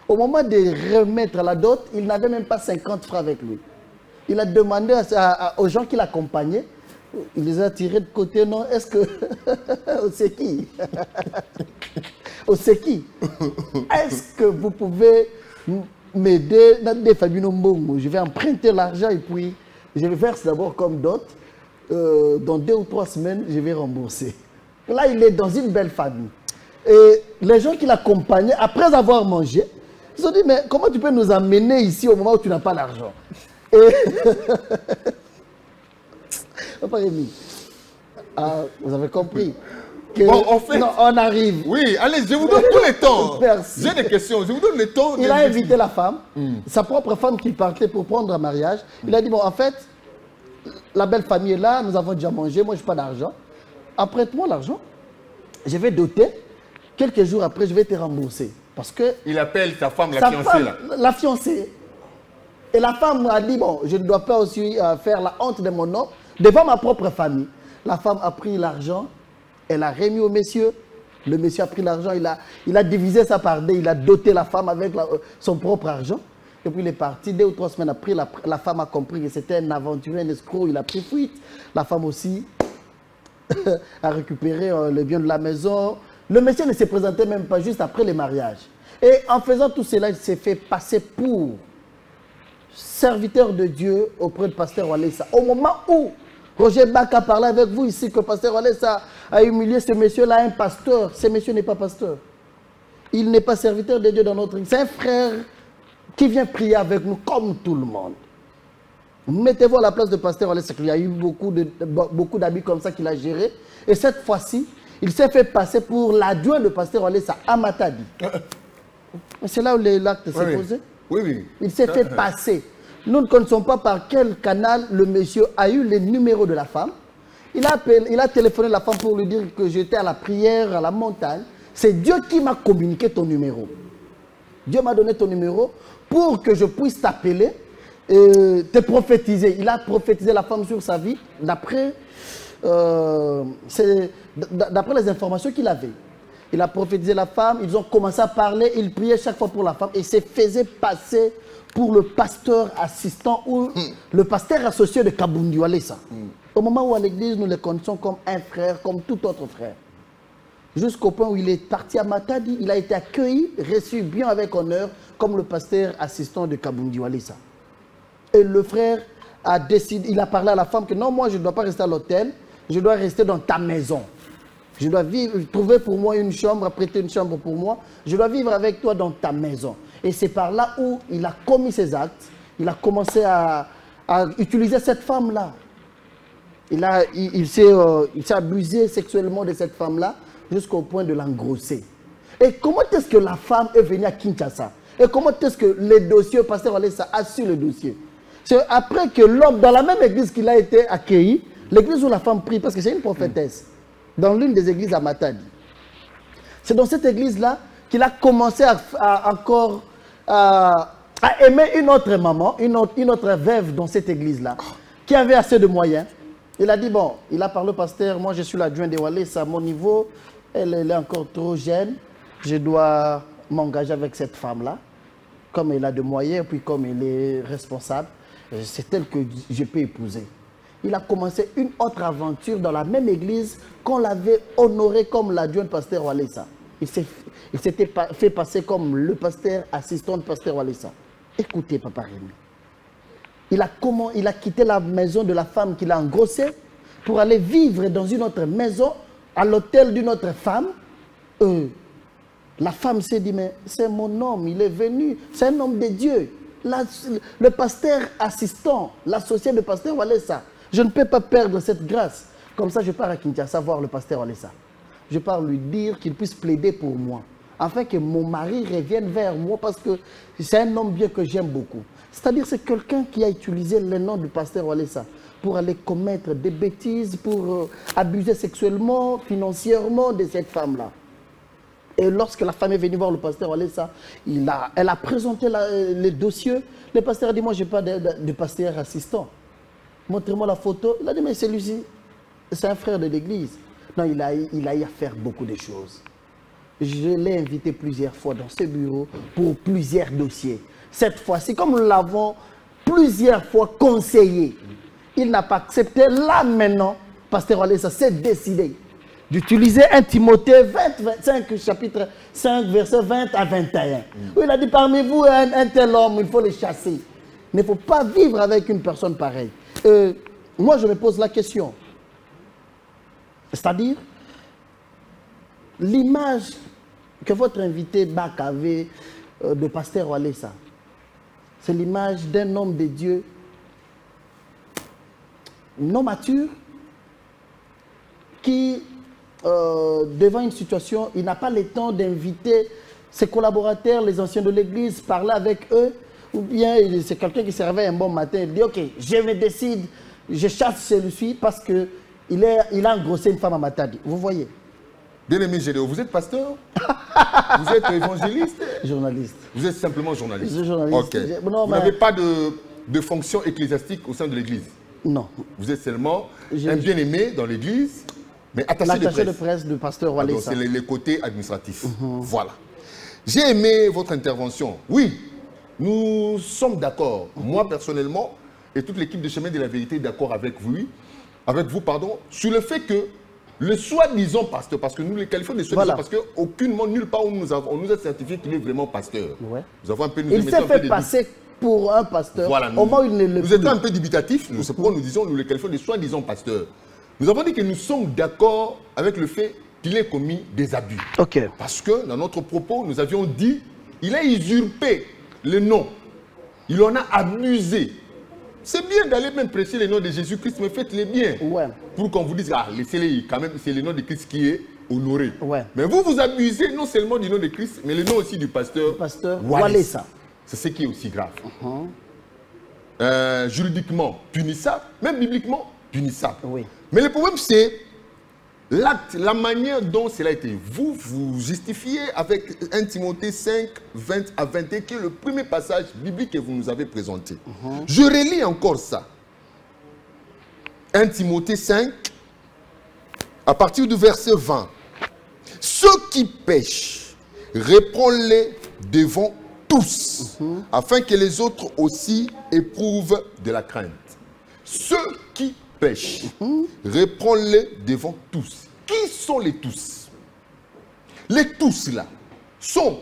Au moment de remettre la dot, il n'avait même pas 50 francs avec lui. Il a demandé aux gens qui l'accompagnaient, il les a tirés de côté, non, est-ce que... c'est qui? C'est qui? Est-ce que vous pouvez m'aider dans des familles nombres? Je vais emprunter l'argent et puis je le verse d'abord comme dot. Dans 2 ou 3 semaines, je vais rembourser. Là, il est dans une belle famille. Et les gens qui l'accompagnaient, après avoir mangé, ils ont dit, mais comment tu peux nous amener ici au moment où tu n'as pas l'argent? Et... vous avez compris que... Bon, en fait... Non, on arrive. Oui, allez, je vous donne tout le temps. Merci. J'ai des questions, je vous donne le temps. Il a invité la femme, sa propre femme qui partait pour prendre un mariage. Il a dit, bon, en fait, la belle famille est là, nous avons déjà mangé, moi je n'ai pas d'argent. Apprête-moi l'argent, je vais doter. Quelques jours après, je vais te rembourser. Parce que... Il appelle ta femme, la fiancée, là. La fiancée. Et la femme a dit, bon, je ne dois pas aussi faire la honte de mon nom devant ma propre famille. La femme a pris l'argent, elle a remis au monsieur. Le monsieur a pris l'argent, il a divisé ça par 2, il a doté la femme avec son propre argent. Et puis il est parti. 2 ou 3 semaines après, la femme a compris que c'était un aventurier, un escroc, il a pris fuite. La femme aussi a récupéré le bien de la maison. Le monsieur ne se présentait même pas juste après le mariage. Et en faisant tout cela, il s'est fait passer pour serviteur de Dieu auprès de pasteur Walesa. Au moment où Roger Baka parlait avec vous ici, que pasteur Walesa a humilié ce monsieur-là, un pasteur, ce monsieur n'est pas pasteur. Il n'est pas serviteur de Dieu dans notre église. C'est un frère qui vient prier avec nous comme tout le monde. Mettez-vous à la place de pasteur Walesa. Il y a eu beaucoup d'habits comme ça qu'il a géré. Et cette fois-ci, il s'est fait passer pour l'adjoint de pasteur Walesa à Matadi. C'est là où l'acte s'est posé. Oui, oui. Il s'est fait passer. Nous ne connaissons pas par quel canal le monsieur a eu les numéros de la femme. Il a téléphoné la femme pour lui dire que j'étais à la prière, à la montagne. C'est Dieu qui m'a communiqué ton numéro. Dieu m'a donné ton numéro pour que je puisse t'appeler, te prophétiser. Il a prophétisé la femme sur sa vie d'après les informations qu'il avait. Il a prophétisé la femme, ils ont commencé à parler, il priait chaque fois pour la femme et se faisait passer pour le pasteur assistant ou le pasteur associé de Kabundi Walesa. Au moment où à l'église, nous les connaissons comme un frère, comme tout autre frère. Jusqu'au point où il est parti à Matadi, il a été accueilli, reçu bien avec honneur, comme le pasteur assistant de Kabundi Walesa. Et le frère a décidé, il a parlé à la femme que non, moi je ne dois pas rester à l'hôtel, je dois rester dans ta maison. Je dois vivre, trouver pour moi une chambre, prêter une chambre pour moi. Je dois vivre avec toi dans ta maison. Et c'est par là où il a commis ses actes. Il a commencé à utiliser cette femme-là. Il s'est abusé sexuellement de cette femme-là jusqu'au point de l'engrosser. Et comment est-ce que la femme est venue à Kinshasa? Et comment est-ce que les dossiers, pasteur Walesa a su le dossier? C'est après que l'homme, dans la même église qu'il a été accueilli, l'église où la femme prie, parce que c'est une prophétesse, dans l'une des églises à Matadi. C'est dans cette église-là qu'il a commencé à aimer une autre maman, une autre veuve dans cette église-là, qui avait assez de moyens. Il a dit, bon, il a parlé au pasteur, moi je suis l'adjoint de Walesa, à mon niveau, elle est encore trop jeune, je dois m'engager avec cette femme-là, comme elle a de moyens, puis comme elle est responsable, c'est elle que je peux épouser. Il a commencé une autre aventure dans la même église qu'on l'avait honoré comme l'adjoint de pasteur Walesa. Il s'était fait passer comme le pasteur assistant de pasteur Walesa. Écoutez, Papa Rémi. Il a quitté la maison de la femme qu'il a engrossée pour aller vivre dans une autre maison, à l'hôtel d'une autre femme. La femme s'est dit, mais c'est mon homme, il est venu, c'est un homme de Dieu. Le pasteur assistant, l'associé de pasteur Walesa. Je ne peux pas perdre cette grâce. Comme ça, je pars à Kinshasa voir le pasteur Walesa. Je pars lui dire qu'il puisse plaider pour moi, afin que mon mari revienne vers moi, parce que c'est un homme bien que j'aime beaucoup. C'est-à-dire c'est quelqu'un qui a utilisé le nom du pasteur Walesa pour aller commettre des bêtises, pour abuser sexuellement, financièrement de cette femme-là. Et lorsque la femme est venue voir le pasteur Walesa, elle a présenté les dossiers. Le pasteur a dit, moi je n'ai pas de pasteur assistant. Montrez-moi la photo. Il a dit, mais celui-ci, c'est un frère de l'église. Non, il a eu à faire beaucoup de choses. Je l'ai invité plusieurs fois dans ce bureau pour plusieurs dossiers. Cette fois-ci, comme nous l'avons plusieurs fois conseillé, il n'a pas accepté. Là maintenant, pasteur Walesa s'est décidé d'utiliser 1 Timothée 25, chapitre 5, verset 20 à 21. Où il a dit, parmi vous, un tel homme, il faut le chasser. Il ne faut pas vivre avec une personne pareille. Moi, je me pose la question. C'est-à-dire, l'image que votre invité Bak avait de pasteur Walesa, c'est l'image d'un homme de Dieu non mature qui, devant une situation, il n'a pas le temps d'inviter ses collaborateurs, les anciens de l'église, parler avec eux. Ou bien c'est quelqu'un qui se réveille un bon matin et dit, ok, je me décide, je chasse celui-ci parce qu'il a engrossé une femme à Matadi. Vous voyez? Bien-aimé Gédéon, vous êtes pasteur? Vous êtes évangéliste? Journaliste. Vous êtes simplement journaliste? Je suis journaliste. Ok. Vous n'avez pas de fonction ecclésiastique au sein de l'église? Non. Vous êtes seulement un bien-aimé dans l'église, mais attaché de presse du pasteur Walesa. C'est les côtés administratifs. Voilà. J'ai aimé votre intervention. Oui. Nous sommes d'accord, moi personnellement, et toute l'équipe de Chemin de la Vérité est d'accord avec vous, sur le fait que le soi-disant pasteur, parce que nous les qualifions de soi-disant, parce qu'aucunement, nulle part où on nous a certifié qu'il est vraiment pasteur. Ouais. Nous avons un peu, il s'est fait passer pour un pasteur, voilà, au moins il ne le nous étions un peu dubitatifs, c'est pourquoi nous disons, nous les qualifions de soi-disant pasteurs. Nous avons dit que nous sommes d'accord avec le fait qu'il ait commis des abus. Ok. Parce que dans notre propos, nous avions dit, il a usurpé le nom, il en a abusé. C'est bien d'aller même prêcher le nom de Jésus-Christ, mais faites-le bien. Ouais. Pour qu'on vous dise, ah, laissez-les, quand même, c'est le nom de Christ qui est honoré. Ouais. Mais vous, vous abusez non seulement du nom de Christ, mais le nom aussi du pasteur. Pasteur Walesa. C'est ce qui est aussi grave. Juridiquement punissable, même bibliquement punissable. Oui. Mais le problème, c'est l'acte, la manière dont cela a été. Vous justifiez avec 1 Timothée 5, 20 à 21, qui est le premier passage biblique que vous nous avez présenté. Je relis encore ça. 1 Timothée 5, à partir du verset 20. Ceux qui pêchent, reprends-les devant tous, afin que les autres aussi éprouvent de la crainte. Ceux qui pêchent, reprends-les devant tous. Qui sont les tous? Les tous là sont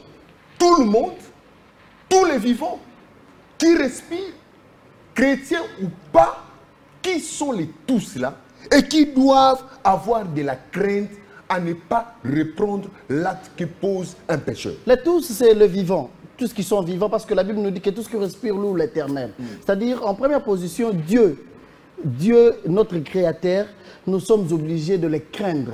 tout le monde, tous les vivants qui respirent, chrétiens ou pas. Qui sont les tous là et qui doivent avoir de la crainte à ne pas reprendre l'acte que pose un pécheur? Les tous, c'est le vivant. Tous qui sont vivants, parce que la Bible nous dit que tout ce qui respire loue l'Éternel. C'est-à-dire, en première position, Dieu, notre Créateur, nous sommes obligés de les craindre.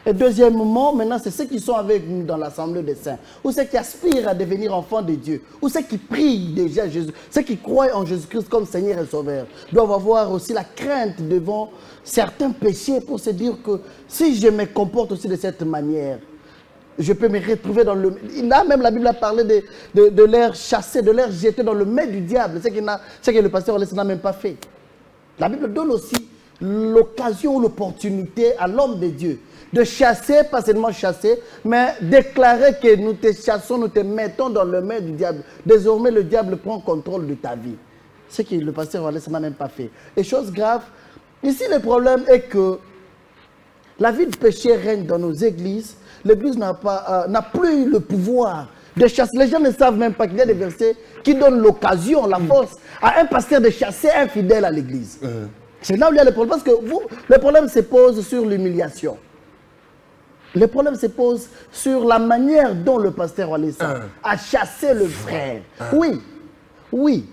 Et deuxièmement, maintenant, c'est ceux qui sont avec nous dans l'Assemblée des Saints, ou ceux qui aspirent à devenir enfants de Dieu, ou ceux qui prient déjà Jésus, ceux qui croient en Jésus-Christ comme Seigneur et Sauveur, doivent avoir aussi la crainte devant certains péchés pour se dire que si je me comporte aussi de cette manière, je peux me retrouver dans le... Là même, la Bible a parlé de l'air chassé, de l'air jeté dans le mai du diable, ce que le pasteur n'a même pas fait. La Bible donne aussi l'occasion ou l'opportunité à l'homme de Dieu de chasser, pas seulement chasser, mais déclarer que nous te chassons, nous te mettons dans le main du diable. Désormais, le diable prend contrôle de ta vie. Ce que le pasteur Walesa n'a même pas fait. Et chose grave, ici le problème est que la vie de péché règne dans nos églises. L'église n'a plus le pouvoir de chasser. Les gens ne savent même pas qu'il y a des versets qui donnent l'occasion, la force à un pasteur de chasser un fidèle à l'église. C'est là où il y a le problème. Parce que le problème se pose sur l'humiliation. Le problème se pose sur la manière dont le pasteur Walesa a chassé le frère. Oui.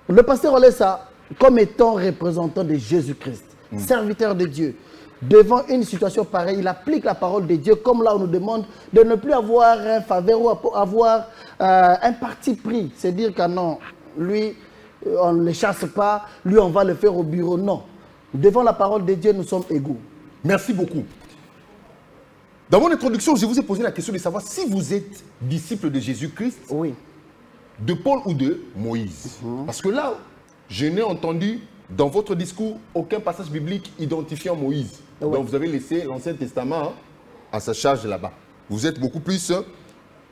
Le pasteur Walesa, comme étant représentant de Jésus-Christ, serviteur de Dieu, devant une situation pareille, il applique la parole de Dieu comme là on nous demande de ne plus avoir un faveur ou avoir un parti pris. C'est dire que non, lui, on ne le chasse pas, lui, on va le faire au bureau. Non. Devant la parole de Dieu, nous sommes égaux. Merci beaucoup. Dans mon introduction, je vous ai posé la question de savoir si vous êtes disciple de Jésus-Christ, de Paul ou de Moïse. Parce que là, je n'ai entendu dans votre discours aucun passage biblique identifiant Moïse. Donc vous avez laissé l'Ancien Testament à sa charge là-bas. Vous êtes beaucoup plus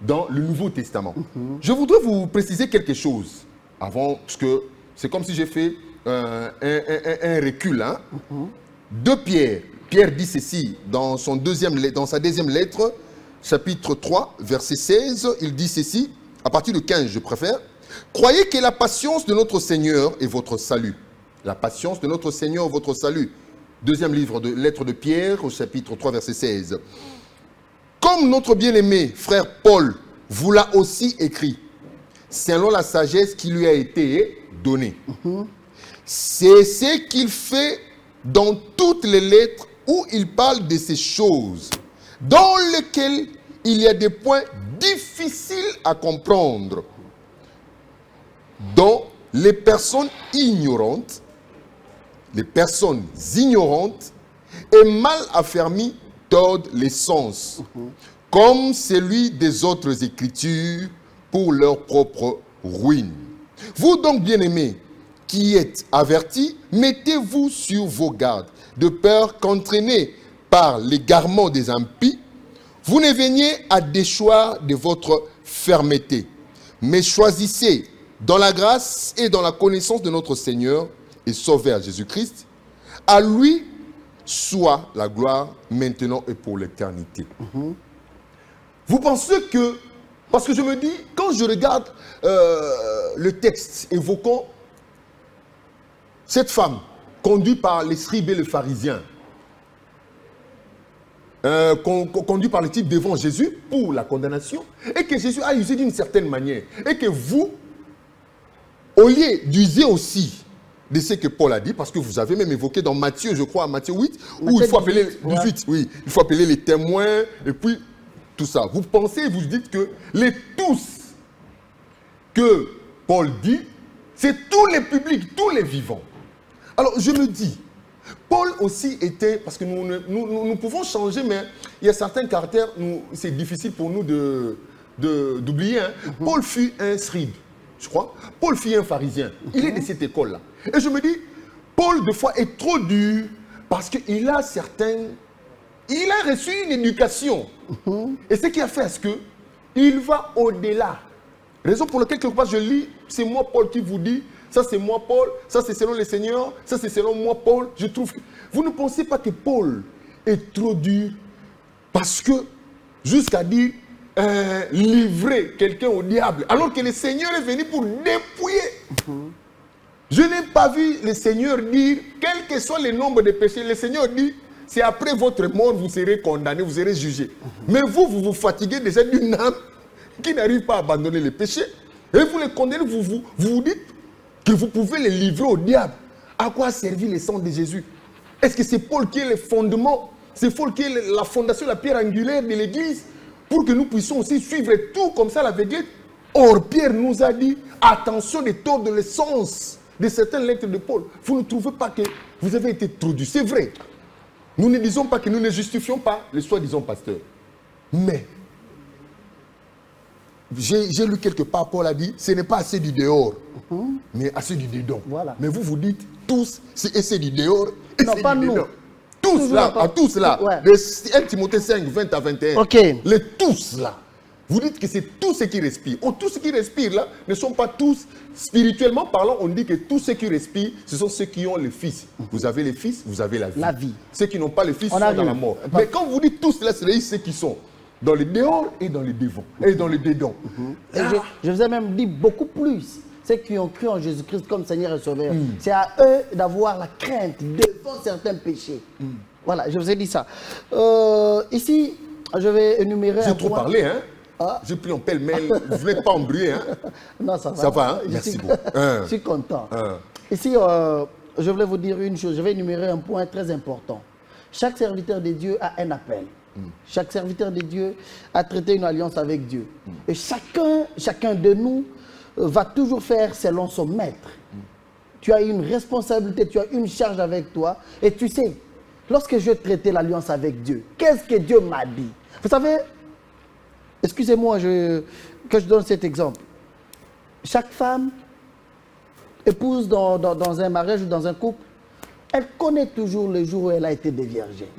dans le Nouveau Testament. Je voudrais vous préciser quelque chose avant, parce que c'est comme si j'ai fait un recul. De Pierre. Pierre dit ceci dans sa deuxième lettre, chapitre 3, verset 16, il dit ceci, à partir de 15 je préfère. Croyez que la patience de notre Seigneur est votre salut. La patience de notre Seigneur est votre salut. Deuxième livre de lettre de Pierre, au chapitre 3, verset 16. Comme notre bien-aimé frère Paul vous l'a aussi écrit, selon la sagesse qui lui a été donnée. C'est ce qu'il fait dans toutes les lettres où il parle de ces choses, dans lesquelles il y a des points difficiles à comprendre, dont les personnes ignorantes et mal affermies tordent les sens, comme celui des autres Écritures pour leur propre ruine. Vous donc, bien-aimés, qui êtes avertis, mettez-vous sur vos gardes, de peur qu'entraînés par l'égarement des impies, vous ne veniez à déchoir de votre fermeté, mais choisissez dans la grâce et dans la connaissance de notre Seigneur et Sauveur Jésus-Christ, à lui soit la gloire maintenant et pour l'éternité. Vous pensez que Parce que je me dis, quand je regarde le texte évoquant cette femme conduite par les scribes et les pharisiens, conduit par le type devant Jésus pour la condamnation, et que Jésus a usé d'une certaine manière, et que vous, au lieu d'user aussi de ce que Paul a dit, parce que vous avez même évoqué dans Matthieu, je crois, Matthieu 8, où il faut appeler 18, oui, il faut appeler les témoins, et puis tout ça. Vous pensez, vous dites que les tous que Paul dit, c'est tous les publics, tous les vivants. Alors je me dis, Paul aussi était, parce que nous pouvons changer, mais il y a certains caractères, c'est difficile pour nous d'oublier. Hein. Paul fut un scribe, je crois. Paul fut un pharisien. Il est de cette école-là. Et je me dis, Paul, des fois, est trop dur parce qu'il a il a reçu une éducation. Et ce qui a fait, est-ce qu'il va au-delà. Raison pour laquelle, quelque part, je lis, c'est moi, Paul, qui vous dit, ça c'est moi, Paul, ça c'est selon le Seigneur, ça c'est selon moi, Paul. Je trouve que vous ne pensez pas que Paul est trop dur parce que, jusqu'à dire, livrer quelqu'un au diable, alors que le Seigneur est venu pour dépouiller. Je n'ai pas vu le Seigneur dire, quel que soit le nombre de péchés, le Seigneur dit, c'est après votre mort, vous serez condamné, vous serez jugé. Mais vous vous fatiguez déjà d'une âme qui n'arrive pas à abandonner les péchés. Et vous les condamnez, vous vous dites que vous pouvez les livrer au diable. À quoi a servi le sang de Jésus? Est-ce que c'est Paul qui est le fondement? C'est Paul qui est la fondation, la pierre angulaire de l'Église, pour que nous puissions aussi suivre tout comme ça l'aveuglette? Or, Pierre nous a dit, attention de tordre le sens de certaines lettres de Paul. Vous ne trouvez pas que vous avez été trop dur? C'est vrai. Nous ne disons pas que nous ne justifions pas les soi-disant pasteurs. Mais, j'ai lu quelque part, Paul a dit, ce n'est pas assez du dehors, mais assez du dedans. Voilà. Mais vous dites tous, c'est du dehors et c'est du dedans. Tous là, à tous là, ouais. 1 Timothée 5, 20 à 21, okay. Les tous là, vous dites que c'est tous ceux qui respirent. Oh, tous ceux qui respirent là ne sont pas tous, spirituellement parlant, on dit que tous ceux qui respirent, ce sont ceux qui ont le Fils. Vous avez le Fils, vous avez la vie. Ceux qui n'ont pas le Fils sont dans la mort. Mais quand vous dites tous là, c'est ceux qui sont dans le dehors et dans le devant, et dans le dedans. Je vous ai même dit beaucoup plus. Ceux qui ont cru en Jésus-Christ comme Seigneur et Sauveur, c'est à eux d'avoir la crainte devant certains péchés. Voilà, je vous ai dit ça. Ici, je vais énumérer. J'ai trop parlé, hein? J'ai pris en pêle-mêle. Vous n'êtes pas embrouillé, hein? Non, ça va. Ça va, hein? Merci beaucoup. Je suis content. Ici, je voulais vous dire une chose. Je vais énumérer un point très important. Chaque serviteur de Dieu a un appel. Chaque serviteur de Dieu a traité une alliance avec Dieu. Et chacun de nous va toujours faire selon son maître. Tu as une responsabilité, tu as une charge avec toi. Et tu sais, lorsque je traitais l'alliance avec Dieu, qu'est-ce que Dieu m'a dit? Vous savez, excusez-moi que je donne cet exemple. Chaque femme, épouse dans un mariage ou dans un couple, elle connaît toujours le jour où elle a été déviergée.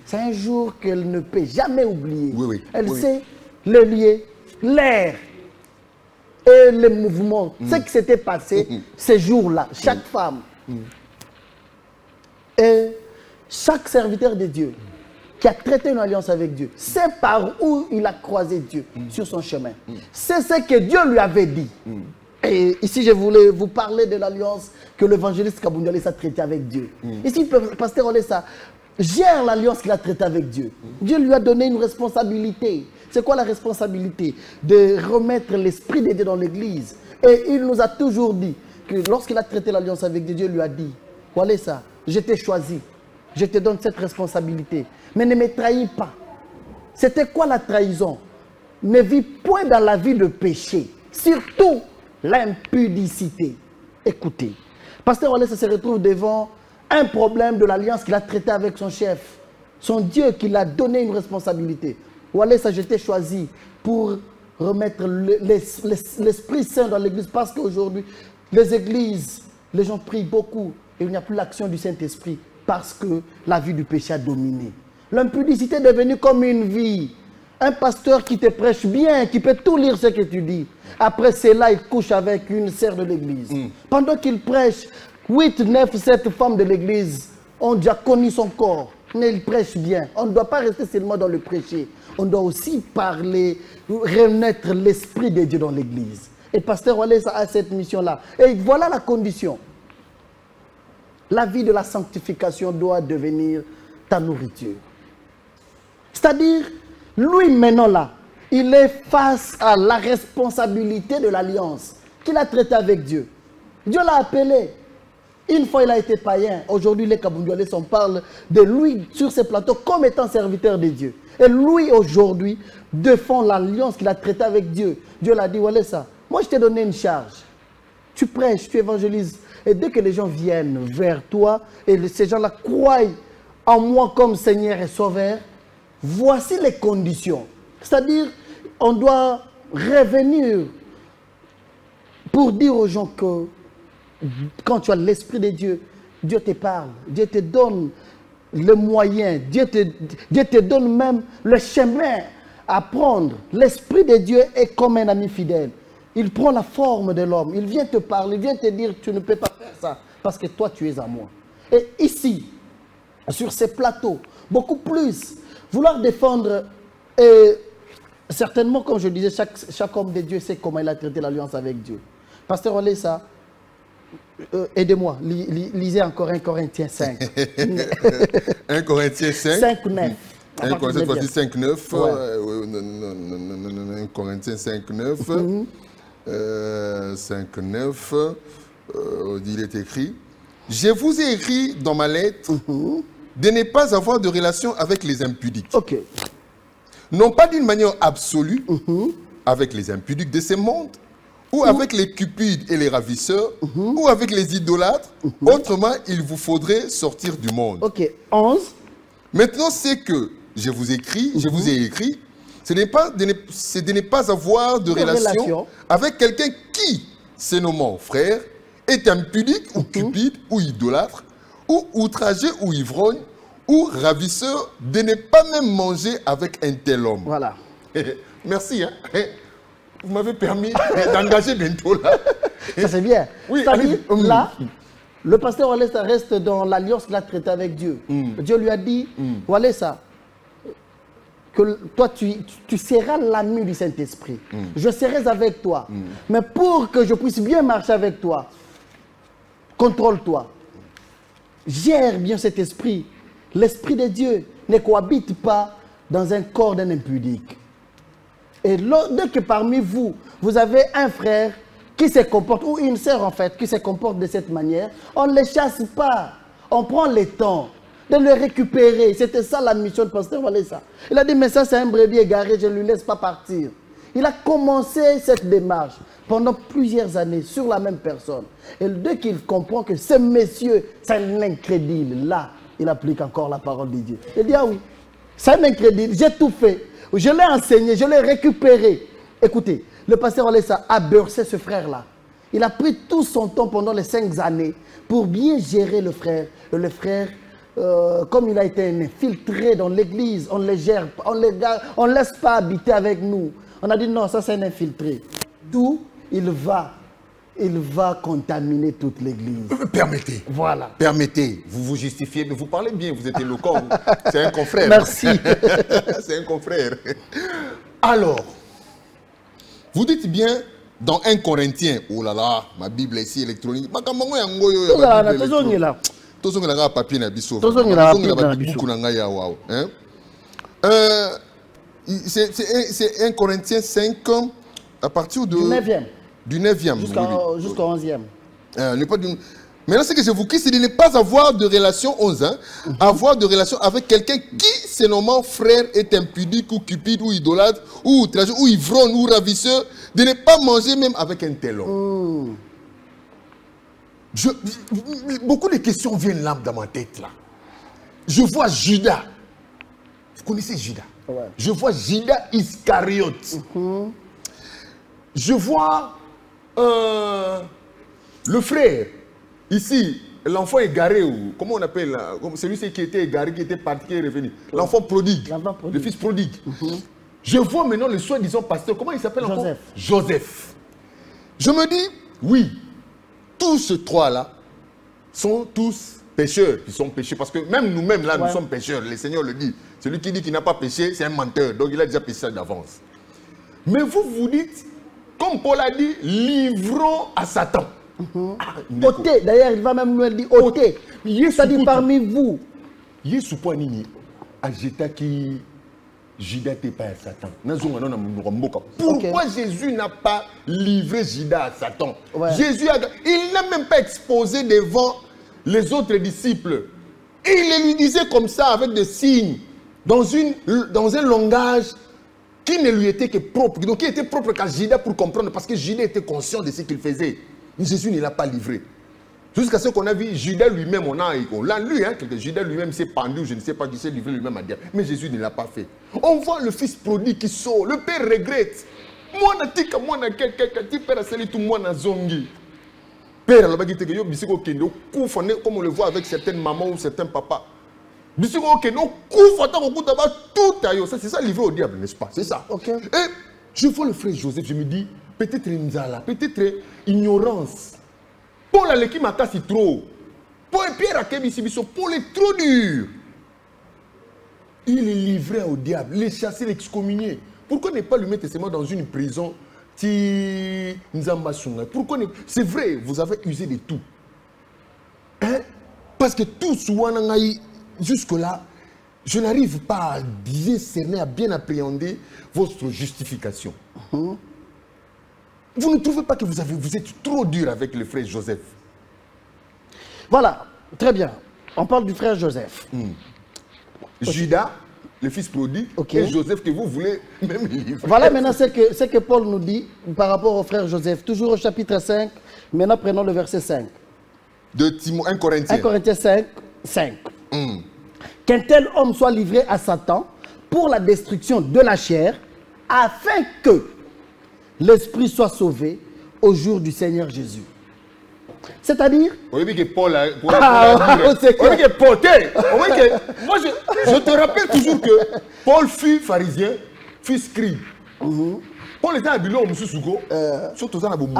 C'est un jour qu'elle ne peut jamais oublier. Elle sait le lieu, l'air et les mouvements. Ce qui s'était passé ces jours-là. Chaque femme. Et chaque serviteur de Dieu qui a traité une alliance avec Dieu, c'est par où il a croisé Dieu sur son chemin. C'est ce que Dieu lui avait dit. Et ici, je voulais vous parler de l'alliance que l'évangéliste Kaboundi Alessa a traitée avec Dieu. Ici, le pasteur Olessa gère l'alliance qu'il a traitée avec Dieu. Dieu lui a donné une responsabilité. C'est quoi la responsabilité? De remettre l'esprit de Dieu dans l'église. Et il nous a toujours dit que lorsqu'il a traité l'alliance avec Dieu, Dieu lui a dit, Olessa, je t'ai choisi. Je te donne cette responsabilité. Mais ne me trahis pas. C'était quoi la trahison? Ne vis point dans la vie de péché. Surtout l'impudicité. Écoutez, pasteur Olessa se retrouve devant un problème de l'alliance qu'il a traité avec son chef, son Dieu qui l'a donné une responsabilité. Olessa, je t'ai choisi pour remettre l'Esprit Saint dans l'église, parce qu'aujourd'hui, les églises, les gens prient beaucoup et il n'y a plus l'action du Saint-Esprit parce que la vie du péché a dominé. L'impudicité est devenue comme une vie. Un pasteur qui te prêche bien, qui peut tout lire ce que tu dis. Après cela, il couche avec une sœur de l'église. Pendant qu'il prêche, 8, 9, 7 femmes de l'église ont déjà connu son corps. Mais il prêche bien. On ne doit pas rester seulement dans le prêcher. on doit aussi parler, renaître l'esprit de Dieu dans l'église. Et Pasteur Wallace a cette mission-là. Et voilà la condition. La vie de la sanctification doit devenir ta nourriture. C'est-à-dire, lui maintenant là, il est face à la responsabilité de l'alliance qu'il a traitée avec Dieu. Dieu l'a appelé. Une fois il a été païen. Aujourd'hui les Kabundoualais, on parle de lui sur ces plateaux comme étant serviteur de Dieu. Et lui aujourd'hui défend l'alliance qu'il a traitée avec Dieu. Dieu l'a dit, voilà ça. Moi je t'ai donné une charge. Tu prêches, tu évangélises. Et dès que les gens viennent vers toi et ces gens-là croient en moi comme Seigneur et Sauveur, voici les conditions. C'est-à-dire, on doit revenir pour dire aux gens que quand tu as l'Esprit de Dieu, Dieu te parle, Dieu te donne le moyen, Dieu te donne même le chemin à prendre. L'Esprit de Dieu est comme un ami fidèle. Il prend la forme de l'homme, il vient te parler, il vient te dire tu ne peux pas faire ça parce que toi tu es à moi. Et ici, sur ces plateaux, beaucoup plus, vouloir défendre, certainement comme je disais, chaque homme de Dieu sait comment il a traité l'alliance avec Dieu. Pasteur Olesa, aidez-moi, lisez encore 1 Corinthiens 5. 1 Corinthiens 5. 5, 9. 1 Corinthiens 5, 9. 1 Corinthiens 5, 9. 5, 9. Il est écrit, je vous ai écrit dans ma lettre de ne pas avoir de relation avec les impudiques. Ok. Non pas d'une manière absolue avec les impudiques de ce monde, ou avec les cupides et les ravisseurs, ou avec les idolâtres. Autrement, il vous faudrait sortir du monde. Ok, 11. Maintenant, c'est que je vous ai écrit, c'est de ne pas avoir de relation avec quelqu'un qui, se nommant frère, est impudique ou cupide ou idolâtre, ou outragé ou ivrogne, ou ravisseur, de ne pas même manger avec un tel homme. Voilà. Merci. Hein? Vous m'avez permis d'engager bientôt là. Ça c'est bien. Oui, c'est-à-dire, là, le pasteur Walesa reste dans l'alliance qu'il a traitée avec Dieu. Dieu lui a dit, Walesa, que toi tu seras l'ami du Saint-Esprit. Je serai avec toi. Mais pour que je puisse bien marcher avec toi, contrôle-toi. Gère bien cet esprit. L'Esprit de Dieu ne cohabite pas dans un corps d'un impudique. Et dès que parmi vous, vous avez un frère qui se comporte, ou une sœur en fait, qui se comporte de cette manière, on ne les chasse pas. On prend le temps de le récupérer. C'était ça la mission de pasteur Walesa. Il a dit, mais ça c'est un brebis égaré, je ne lui laisse pas partir. Il a commencé cette démarche pendant plusieurs années sur la même personne. Et dès qu'il comprend que ce monsieur, c'est un incrédule, là, il applique encore la parole de Dieu. Il dit, ah oui, c'est un incrédule, j'ai tout fait. Je l'ai enseigné, je l'ai récupéré. Écoutez, le pasteur Walesa a bercé ce frère-là. Il a pris tout son temps pendant les 5 années pour bien gérer le frère. Et le frère, comme il a été infiltré dans l'église, on les gère, on ne laisse pas habiter avec nous. On a dit non, ça c'est un infiltré. D'où il va contaminer toute l'église. Permettez. Voilà. Permettez. Vous vous justifiez, mais vous parlez bien, vous êtes éloquent. C'est un confrère. Merci. C'est un confrère. Alors, vous dites bien dans 1 Corinthiens, oh là là, ma Bible ici électronique. C'est 1 Corinthiens 5 à partir de... Du 9e. Jusqu'au 11e. Maintenant, ce que je vous dis, c'est de ne pas avoir de relation, 11 ans, avoir de relation avec quelqu'un qui, se nommant frère, est impudique ou cupide ou idolâtre ou outrageux ou ivrogne ou ravisseur, de ne pas manger même avec un tel homme. Beaucoup de questions viennent là dans ma tête là. Je vois Judas. Vous connaissez Judas? Ouais. Je vois Judas Iscariote. Je vois le frère. Ici, l'enfant égaré, ou comment on appelle, celui qui était égaré, qui était parti, qui est revenu. L'enfant prodigue, le fils prodigue. Je vois maintenant le soi-disant pasteur, comment il s'appelle encore? Joseph. Je me dis, oui, tous ces trois-là sont tous pécheurs qui sont péchés. Parce que même nous-mêmes, là, nous sommes pécheurs. Le Seigneur le dit. Celui qui dit qu'il n'a pas péché, c'est un menteur. Donc il a déjà péché d'avance. Mais vous vous dites, comme Paul a dit, livrons à Satan. Ôtez, d'ailleurs, il va même nous dire ôtez. C'est-à-dire parmi vous. Yesu Poanini, Agita qui Judas n'était pas à Satan. Pourquoi Jésus n'a pas livré Judas à Satan? Jésus il n'a même pas exposé devant les autres disciples. Et il lui disait comme ça, avec des signes, dans un langage qui ne lui était que propre. Donc, il était propre qu'à Judas pour comprendre, parce que Judas était conscient de ce qu'il faisait. Mais Jésus ne l'a pas livré. Jusqu'à ce qu'on a vu, Judas lui-même, on l'a lu, hein, Judas lui-même s'est pendu, je ne sais pas qui s'est livré lui-même à dire. Mais Jésus ne l'a pas fait. On voit le fils prodigue qui sort, le père regrette. Moi, Père, comme on le voit avec certaines mamans ou certains papas. C'est ça livré au diable, n'est-ce pas? C'est ça. Okay. Et je vois le frère Joseph, je me dis, peut-être Nzala, peut-être ignorance. Paul a l'équipe Makasi trop. Paul Pierre a Paul est trop dur. Il est livré au diable, les chasser, l'excommunier. Pourquoi ne pas lui mettre seulement dans une prison? Pourquoi ne... C'est vrai, vous avez usé de tout. Hein? Parce que tout jusque-là, je n'arrive pas à bien cerner, à bien appréhender votre justification. Vous ne trouvez pas que vous êtes trop dur avec le frère Joseph? Voilà, très bien. On parle du frère Joseph. Judas, le fils prodigue, et Joseph que vous voulez même livrer. Voilà maintenant ce que Paul nous dit par rapport au frère Joseph. Toujours au chapitre 5, maintenant prenons le verset 5. De 1 Corinthiens. 1 Corinthiens 5, 5. Qu'un tel homme soit livré à Satan pour la destruction de la chair, afin que l'esprit soit sauvé au jour du Seigneur Jésus. C'est-à-dire... On dit que Paul a... On dit que Paul... Moi, je te rappelle toujours que Paul fut pharisien, fut scribe. Paul était à Bilo, M. Souko. Surtout ça, Paul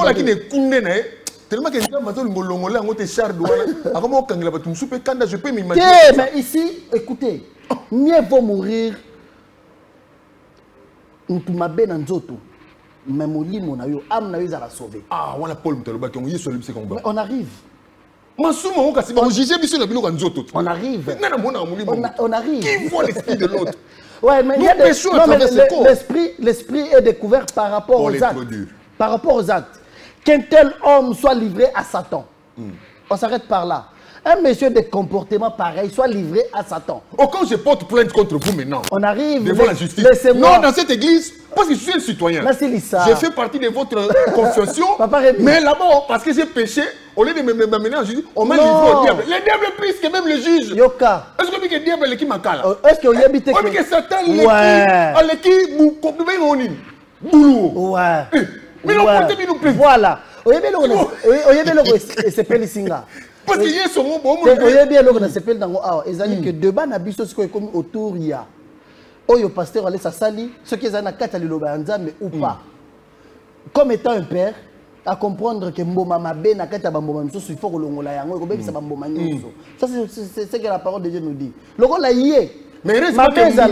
a qui est condamné. Tellement que je peux m'imaginer. Mais ici, écoutez, mieux vaut mourir. Mais ah, voilà Paul on arrive. On arrive. On arrive. Qui voit l'esprit de l'autre? Ouais, mais l'esprit est découvert par rapport aux actes. Par rapport aux actes. Qu'un tel homme soit livré à Satan. On s'arrête par là. Un monsieur de comportement pareil soit livré à Satan. Oh, quand je porte plainte contre vous maintenant, on arrive devant la justice. Non, dans cette église, parce que je suis un citoyen. J'ai fait partie de votre confession. Mais là-bas, parce que j'ai péché, au lieu de m'amener en justice, on m'a livré au diable. Le diable est plus que même le juge. Yoka. Est-ce que le diable est qui m'a calé? Est-ce que vous y habitez? Oui, que Satan est qui boulou. Ouais. Mais non, portez-nous nous plus. Voilà. C'est Pélissinga. Parce qu'il y a ce mot, que débat n'a pas comme autour il y a. Oyo pasteur allait sa sali, ce qui est un akata mais ou pas. Comme étant un père, à comprendre que mboma mabe na kata bamboma il faut que l'ongola yango ko bebisa bamboma nyoso. Ça c'est ce que la parole de Dieu nous dit. Loko la yé. Mais reste pas que ça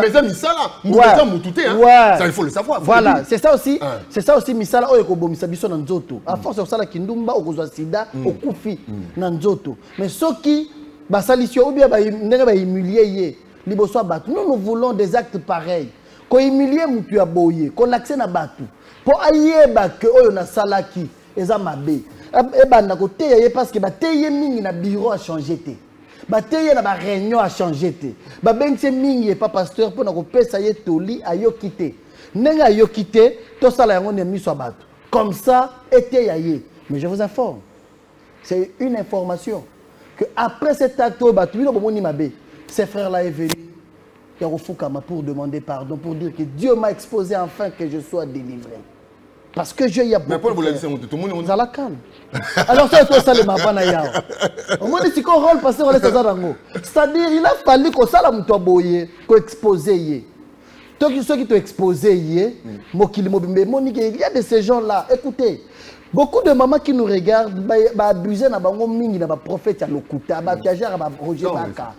il faut le savoir. Voilà, c'est ça aussi. C'est ça aussi misala oyo ko bomisa biso na nzoto. À force osala kindumba okozwa sida okufi na nzoto. Mais soki basalisio ou bien ba ndenge ba humilier ye liboso batu. Nous voulons des actes pareils. Ko humilier mutu ya boye, ko l'accès na batu. Po ayeba que oyo na salaki eza mabe. E banda ko teye parce que ba teye mingi na bureau a changé té. Bateye na ba réunion a changé té. Ba bengse mingi pas pasteur pour na ko pesa ye toli ayo kité. Nenga ayo kité to sala yango ne miso batu. Comme ça était yaye. Mais je vous informe. C'est une information que après cet acte batu bino bomoni mabe. Ces frères là est venu pour demander pardon pour dire que Dieu m'a exposé enfin que je sois délivré. Parce que je y a beaucoup. Mais pour vous laisser tout le monde on a la calme. Alors ça toi ça le mabana yao. Au moins si qu'on rôle passer on laisse ça dango. C'est-à-dire il a fallu que ça la muto boye, ko exposer yé. Toi qui ceux qui t'ont exposé yé, mokili mobimbe monique il y a de ces gens là. Écoutez, Beaucoup de mamans qui nous regardent abusent na bango mingi na ba prophète ya lokuta, ba piagère ba Roger Baka.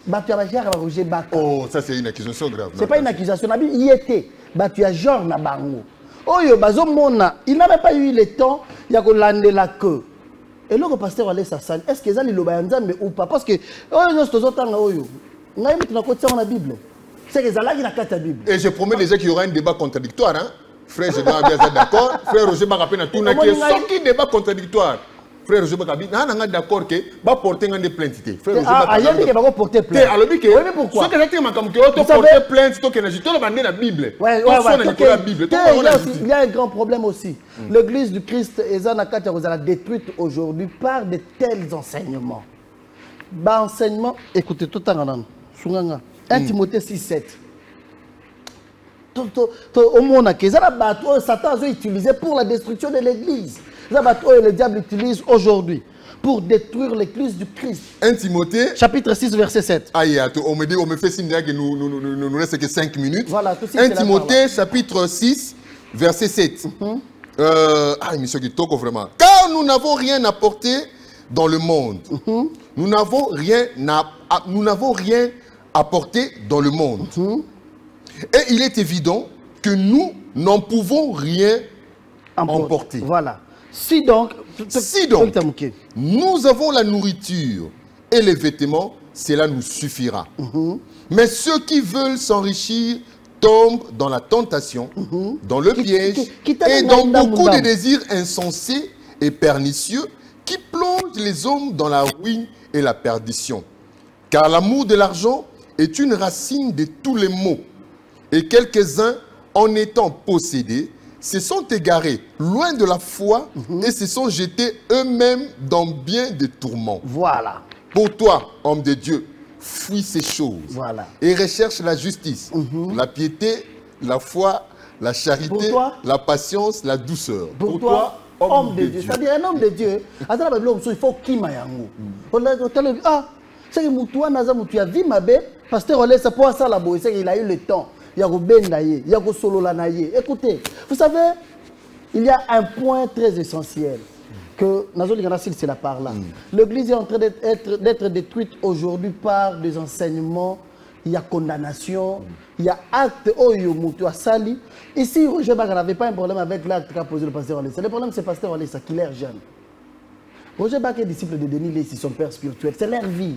Ba piagère ba Roger Baka. Oh, ça c'est une accusation grave. C'est pas une accusation, nabi y était. Ba piagère na bango. Oyo bazo mona, il n'avait pas eu le temps ya ko lande la queue. Et le pasteur allait sa salle. Est-ce que ça li loba nzambe ou pas parce que oyo stozo tanga oyo. Ngai mutu na kotsa na Bible. C'est que zalaki na kata Bible. Et je promets déjà qu'il y aura un débat contradictoire hein. Frère Général Biaza d'accord, frère Roger Bakapena tout na qui est débat contradictoire. Frère Roger Bakapena n'a d'accord que va porter un plainte. Frère Roger Bakapena il va porter plainte. Alors que oui mais pourquoi? Ce que j'ai dit ma comme que auto porter plainte to que na jito la la Bible. Ouais. Il y a un grand problème aussi. L'église du Christ ezana kata kozala détruite aujourd'hui par de tels enseignements. Ba enseignement, écoutez tout en nan. Sunganga 1 Timothée 6:7. Au monde, Satan a utilisé pour la destruction de l'église. Le diable utilise aujourd'hui pour détruire l'église du Christ. 1 Timothée, chapitre 6, verset 7. On me fait signe que nous reste que 5 minutes. Voilà, 1 Timothée, chapitre 6, verset 7. Monsieur Kitoko, vraiment. Car nous n'avons rien apporté dans le monde. Nous n'avons rien apporté dans le monde. Et il est évident que nous n'en pouvons rien emporter. Voilà. Si donc, nous avons la nourriture et les vêtements, cela nous suffira. Mais ceux qui veulent s'enrichir tombent dans la tentation, dans le piège et dans beaucoup de désirs insensés et pernicieux qui plongent les hommes dans la ruine et la perdition. Car l'amour de l'argent est une racine de tous les maux. Et quelques-uns, en étant possédés, se sont égarés loin de la foi et se sont jetés eux-mêmes dans bien des tourments. Voilà. Pour toi, homme de Dieu, fuis ces choses. Voilà. Et recherche la justice, la piété, la foi, la charité, la patience, la douceur. Pour toi, homme de Dieu. C'est-à-dire un homme de Dieu, il faut qu'il m'aille. C'est que Moutoua Naza Moutoua vit ma bête, pasteur Olé, ça pour ça la boue, c'est qu'il a eu le temps. Il y a Ben Naye, il y a Solo Naye. Écoutez, vous savez, il y a un point très essentiel que Nazoli Ganassil, c'est la part là. L'église est en train d'être détruite aujourd'hui par des enseignements. Il y a condamnation, il y a acte Oyo Moutoua Sali. Ici, Roger Baka n'avait pas un problème avec l'acte qu'a posé le pasteur Olé. Le problème, c'est le pasteur Olé, qui l'air jeune. Roger Baka est disciple de Denis Lessi, son père spirituel. C'est leur vie.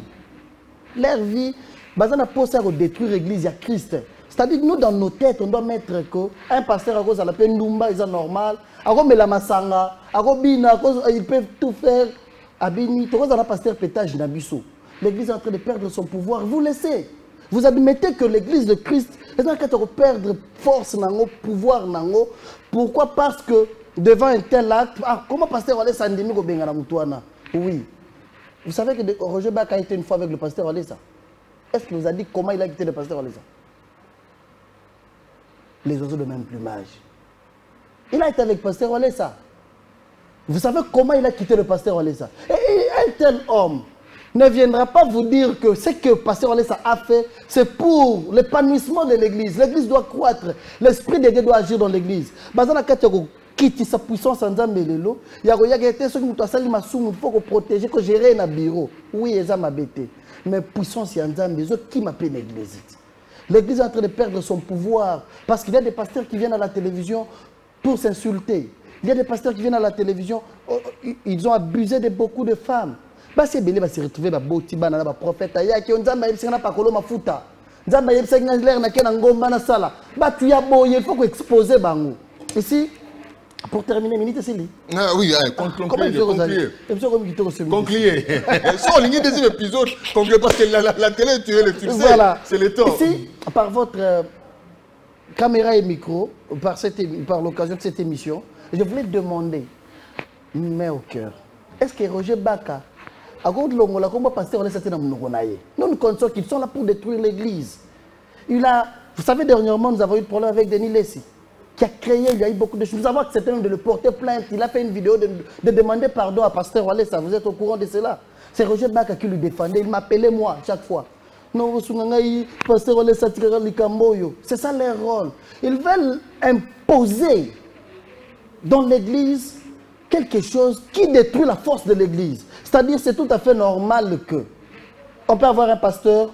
Leur vie, on a posé à détruire l'église, il y a Christ. C'est-à-dire que nous, dans nos têtes, on doit mettre qu'un pasteur à cause de la peine Numba, c'est normal. À cause de la Massanga, à cause ils peuvent tout faire. À Bini, à cause de la pasteur Pétage Nabiso. L'église est en train de perdre son pouvoir. Vous laissez. Vous admettez que l'église de Christ est en train de perdre force, pouvoir. Pourquoi? Parce que devant un tel acte, comment pasteur Walé Sandemi Gobengana Moutouana? Oui. Vous savez que Roger Baka a été une fois avec le pasteur Walesa. Est-ce qu'il vous a dit comment il a quitté le pasteur Walesa? Les oiseaux de même plumage. Il a été avec le pasteur Walesa. Vous savez comment il a quitté le pasteur Walesa? Et un tel homme ne viendra pas vous dire que ce que le pasteur Walesa a fait, c'est pour l'épanouissement de l'église. L'église doit croître. L'esprit de Dieu doit agir dans l'église. Quitte sa puissance en Zambelelo, il y a été ce il faut protéger, que gérer un bureau. Oui, ils ont bêté. Mais puissance en Zambé, qui m'appelle l'église. L'église est en train de perdre son pouvoir parce qu'il y a des pasteurs qui viennent à la télévision pour s'insulter. Il y a des pasteurs qui viennent à la télévision, ils ont abusé de beaucoup de femmes. C'est belé va se retrouver ba boti bana ba prophète ya ki onzamba yebisanga pa koloma futa. Nzamba yebisanga l'air na kena ngomba na sala. Ba tu ya boye, il faut qu'on expose bango. Ici pour terminer, minute c'est lui. Ah oui, concluez. Concluez. Sur ligne deuxième épisode, concluez parce que la télé tu es le succès. Voilà. C'est le temps. Ici, par votre caméra et micro, par l'occasion de cette émission, je voulais demander, mais au cœur, est-ce que Roger Baka, nous nous connaissons qu'ils sont là pour détruire l'église. Vous savez, dernièrement, nous avons eu le problème avec Denis Lessi, qui a créé, il y a eu beaucoup de choses. Nous avons accepté de le porter plainte. Il a fait une vidéo de demander pardon à Pasteur Walesa. Vous êtes au courant de cela? C'est Roger Baka qui lui défendait. Il m'appelait moi chaque fois. Non, Pasteur Walesa, c'est ça leur rôle. Ils veulent imposer dans l'église quelque chose qui détruit la force de l'église. C'est-à-dire, c'est tout à fait normal que on peut avoir un pasteur,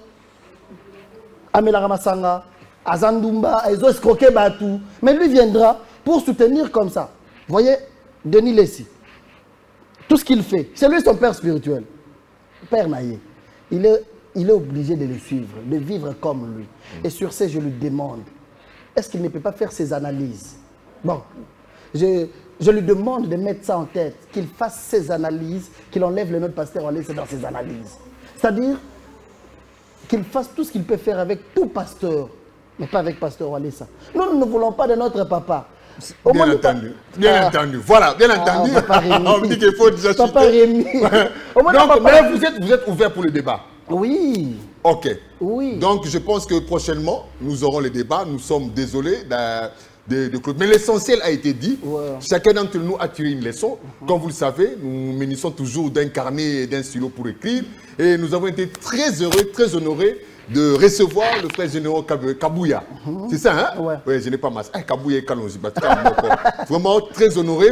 Amela Ramasanga, Azandumba, Ezo Escroqué Batou, mais lui viendra pour soutenir comme ça. Vous voyez, Denis Lessi, tout ce qu'il fait, c'est lui son père spirituel. Père Naïe, il est obligé de le suivre, de vivre comme lui. Et sur ce, je lui demande, est-ce qu'il ne peut pas faire ses analyses? Bon, je lui demande de mettre ça en tête, qu'il fasse ses analyses, qu'il enlève le nom de pasteur Walesa dans ses analyses. C'est-à-dire qu'il fasse tout ce qu'il peut faire avec tout pasteur, mais pas avec pasteur Walesa. Nous ne voulons pas de notre papa. Bien entendu, bien entendu. Voilà, bien entendu. On dit qu'il faut déjà Papa Rémi. Donc, mais vous êtes ouvert pour le débat? Oui. Ok. Oui. Donc, je pense que prochainement, nous aurons le débat. Nous sommes désolés de Claude. Mais l'essentiel a été dit. Ouais. Chacun d'entre nous a tiré une leçon. Comme vous le savez, nous munissons toujours d'un carnet et d'un stylo pour écrire. Et nous avons été très heureux, très honorés de recevoir le frère général Kabouya. C'est ça, hein? Ouais. Oui, je n'ai pas masse. Kabouya et Kalonji. Vraiment très honoré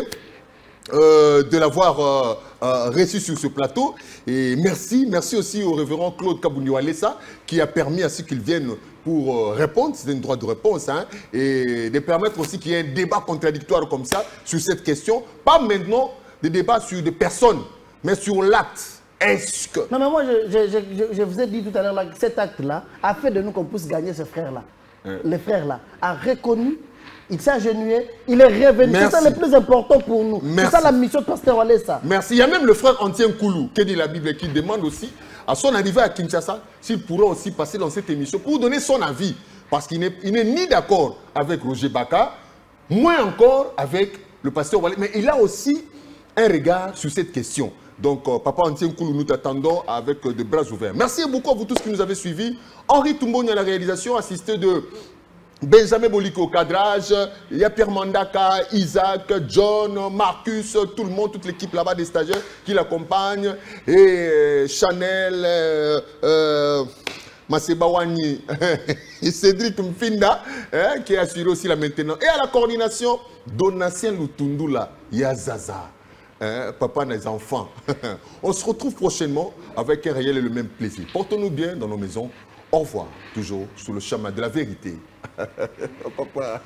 de l'avoir reçu sur ce plateau. Et merci aussi au révérend Claude Kabouya-Walesa qui a permis à ce qu'il vienne pour répondre, c'est un droit de réponse, hein, et de permettre aussi qu'il y ait un débat contradictoire comme ça sur cette question. Pas maintenant des débats sur des personnes, mais sur l'acte. Est-ce que... Non, mais moi, je vous ai dit tout à l'heure, cet acte-là a fait de nous qu'on puisse gagner ce frère-là. Les frères-là a reconnu, il s'est agenouillé, il est revenu. C'est ça le plus important pour nous. C'est ça la mission de pasteur Walesa. Merci. Il y a même le frère Antien Koulou, qui dit la Bible, qui demande aussi, à son arrivée à Kinshasa, s'il pourra aussi passer dans cette émission pour donner son avis. Parce qu'il n'est ni d'accord avec Roger Baka, moins encore avec le pasteur Walesa. Mais il a aussi un regard sur cette question. Donc, Papa Antien Koulou, nous t'attendons avec de bras ouverts. Merci beaucoup à vous tous qui nous avez suivis. Henri Toumboni à la réalisation, assisté de Benjamin Boliko au cadrage. Il y a Pierre Mandaka, Isaac, John, Marcus, tout le monde, toute l'équipe là-bas des stagiaires qui l'accompagnent. Et Chanel, Masebawani et Cédric Mfinda, hein, qui a assuré aussi la maintenance. Et à la coordination, Donatien Lutundula, Yazaza. Hein, papa des enfants. On se retrouve prochainement avec un réel et le même plaisir. Portons-nous bien dans nos maisons. Au revoir, toujours sous le chemin de la vérité. Papa.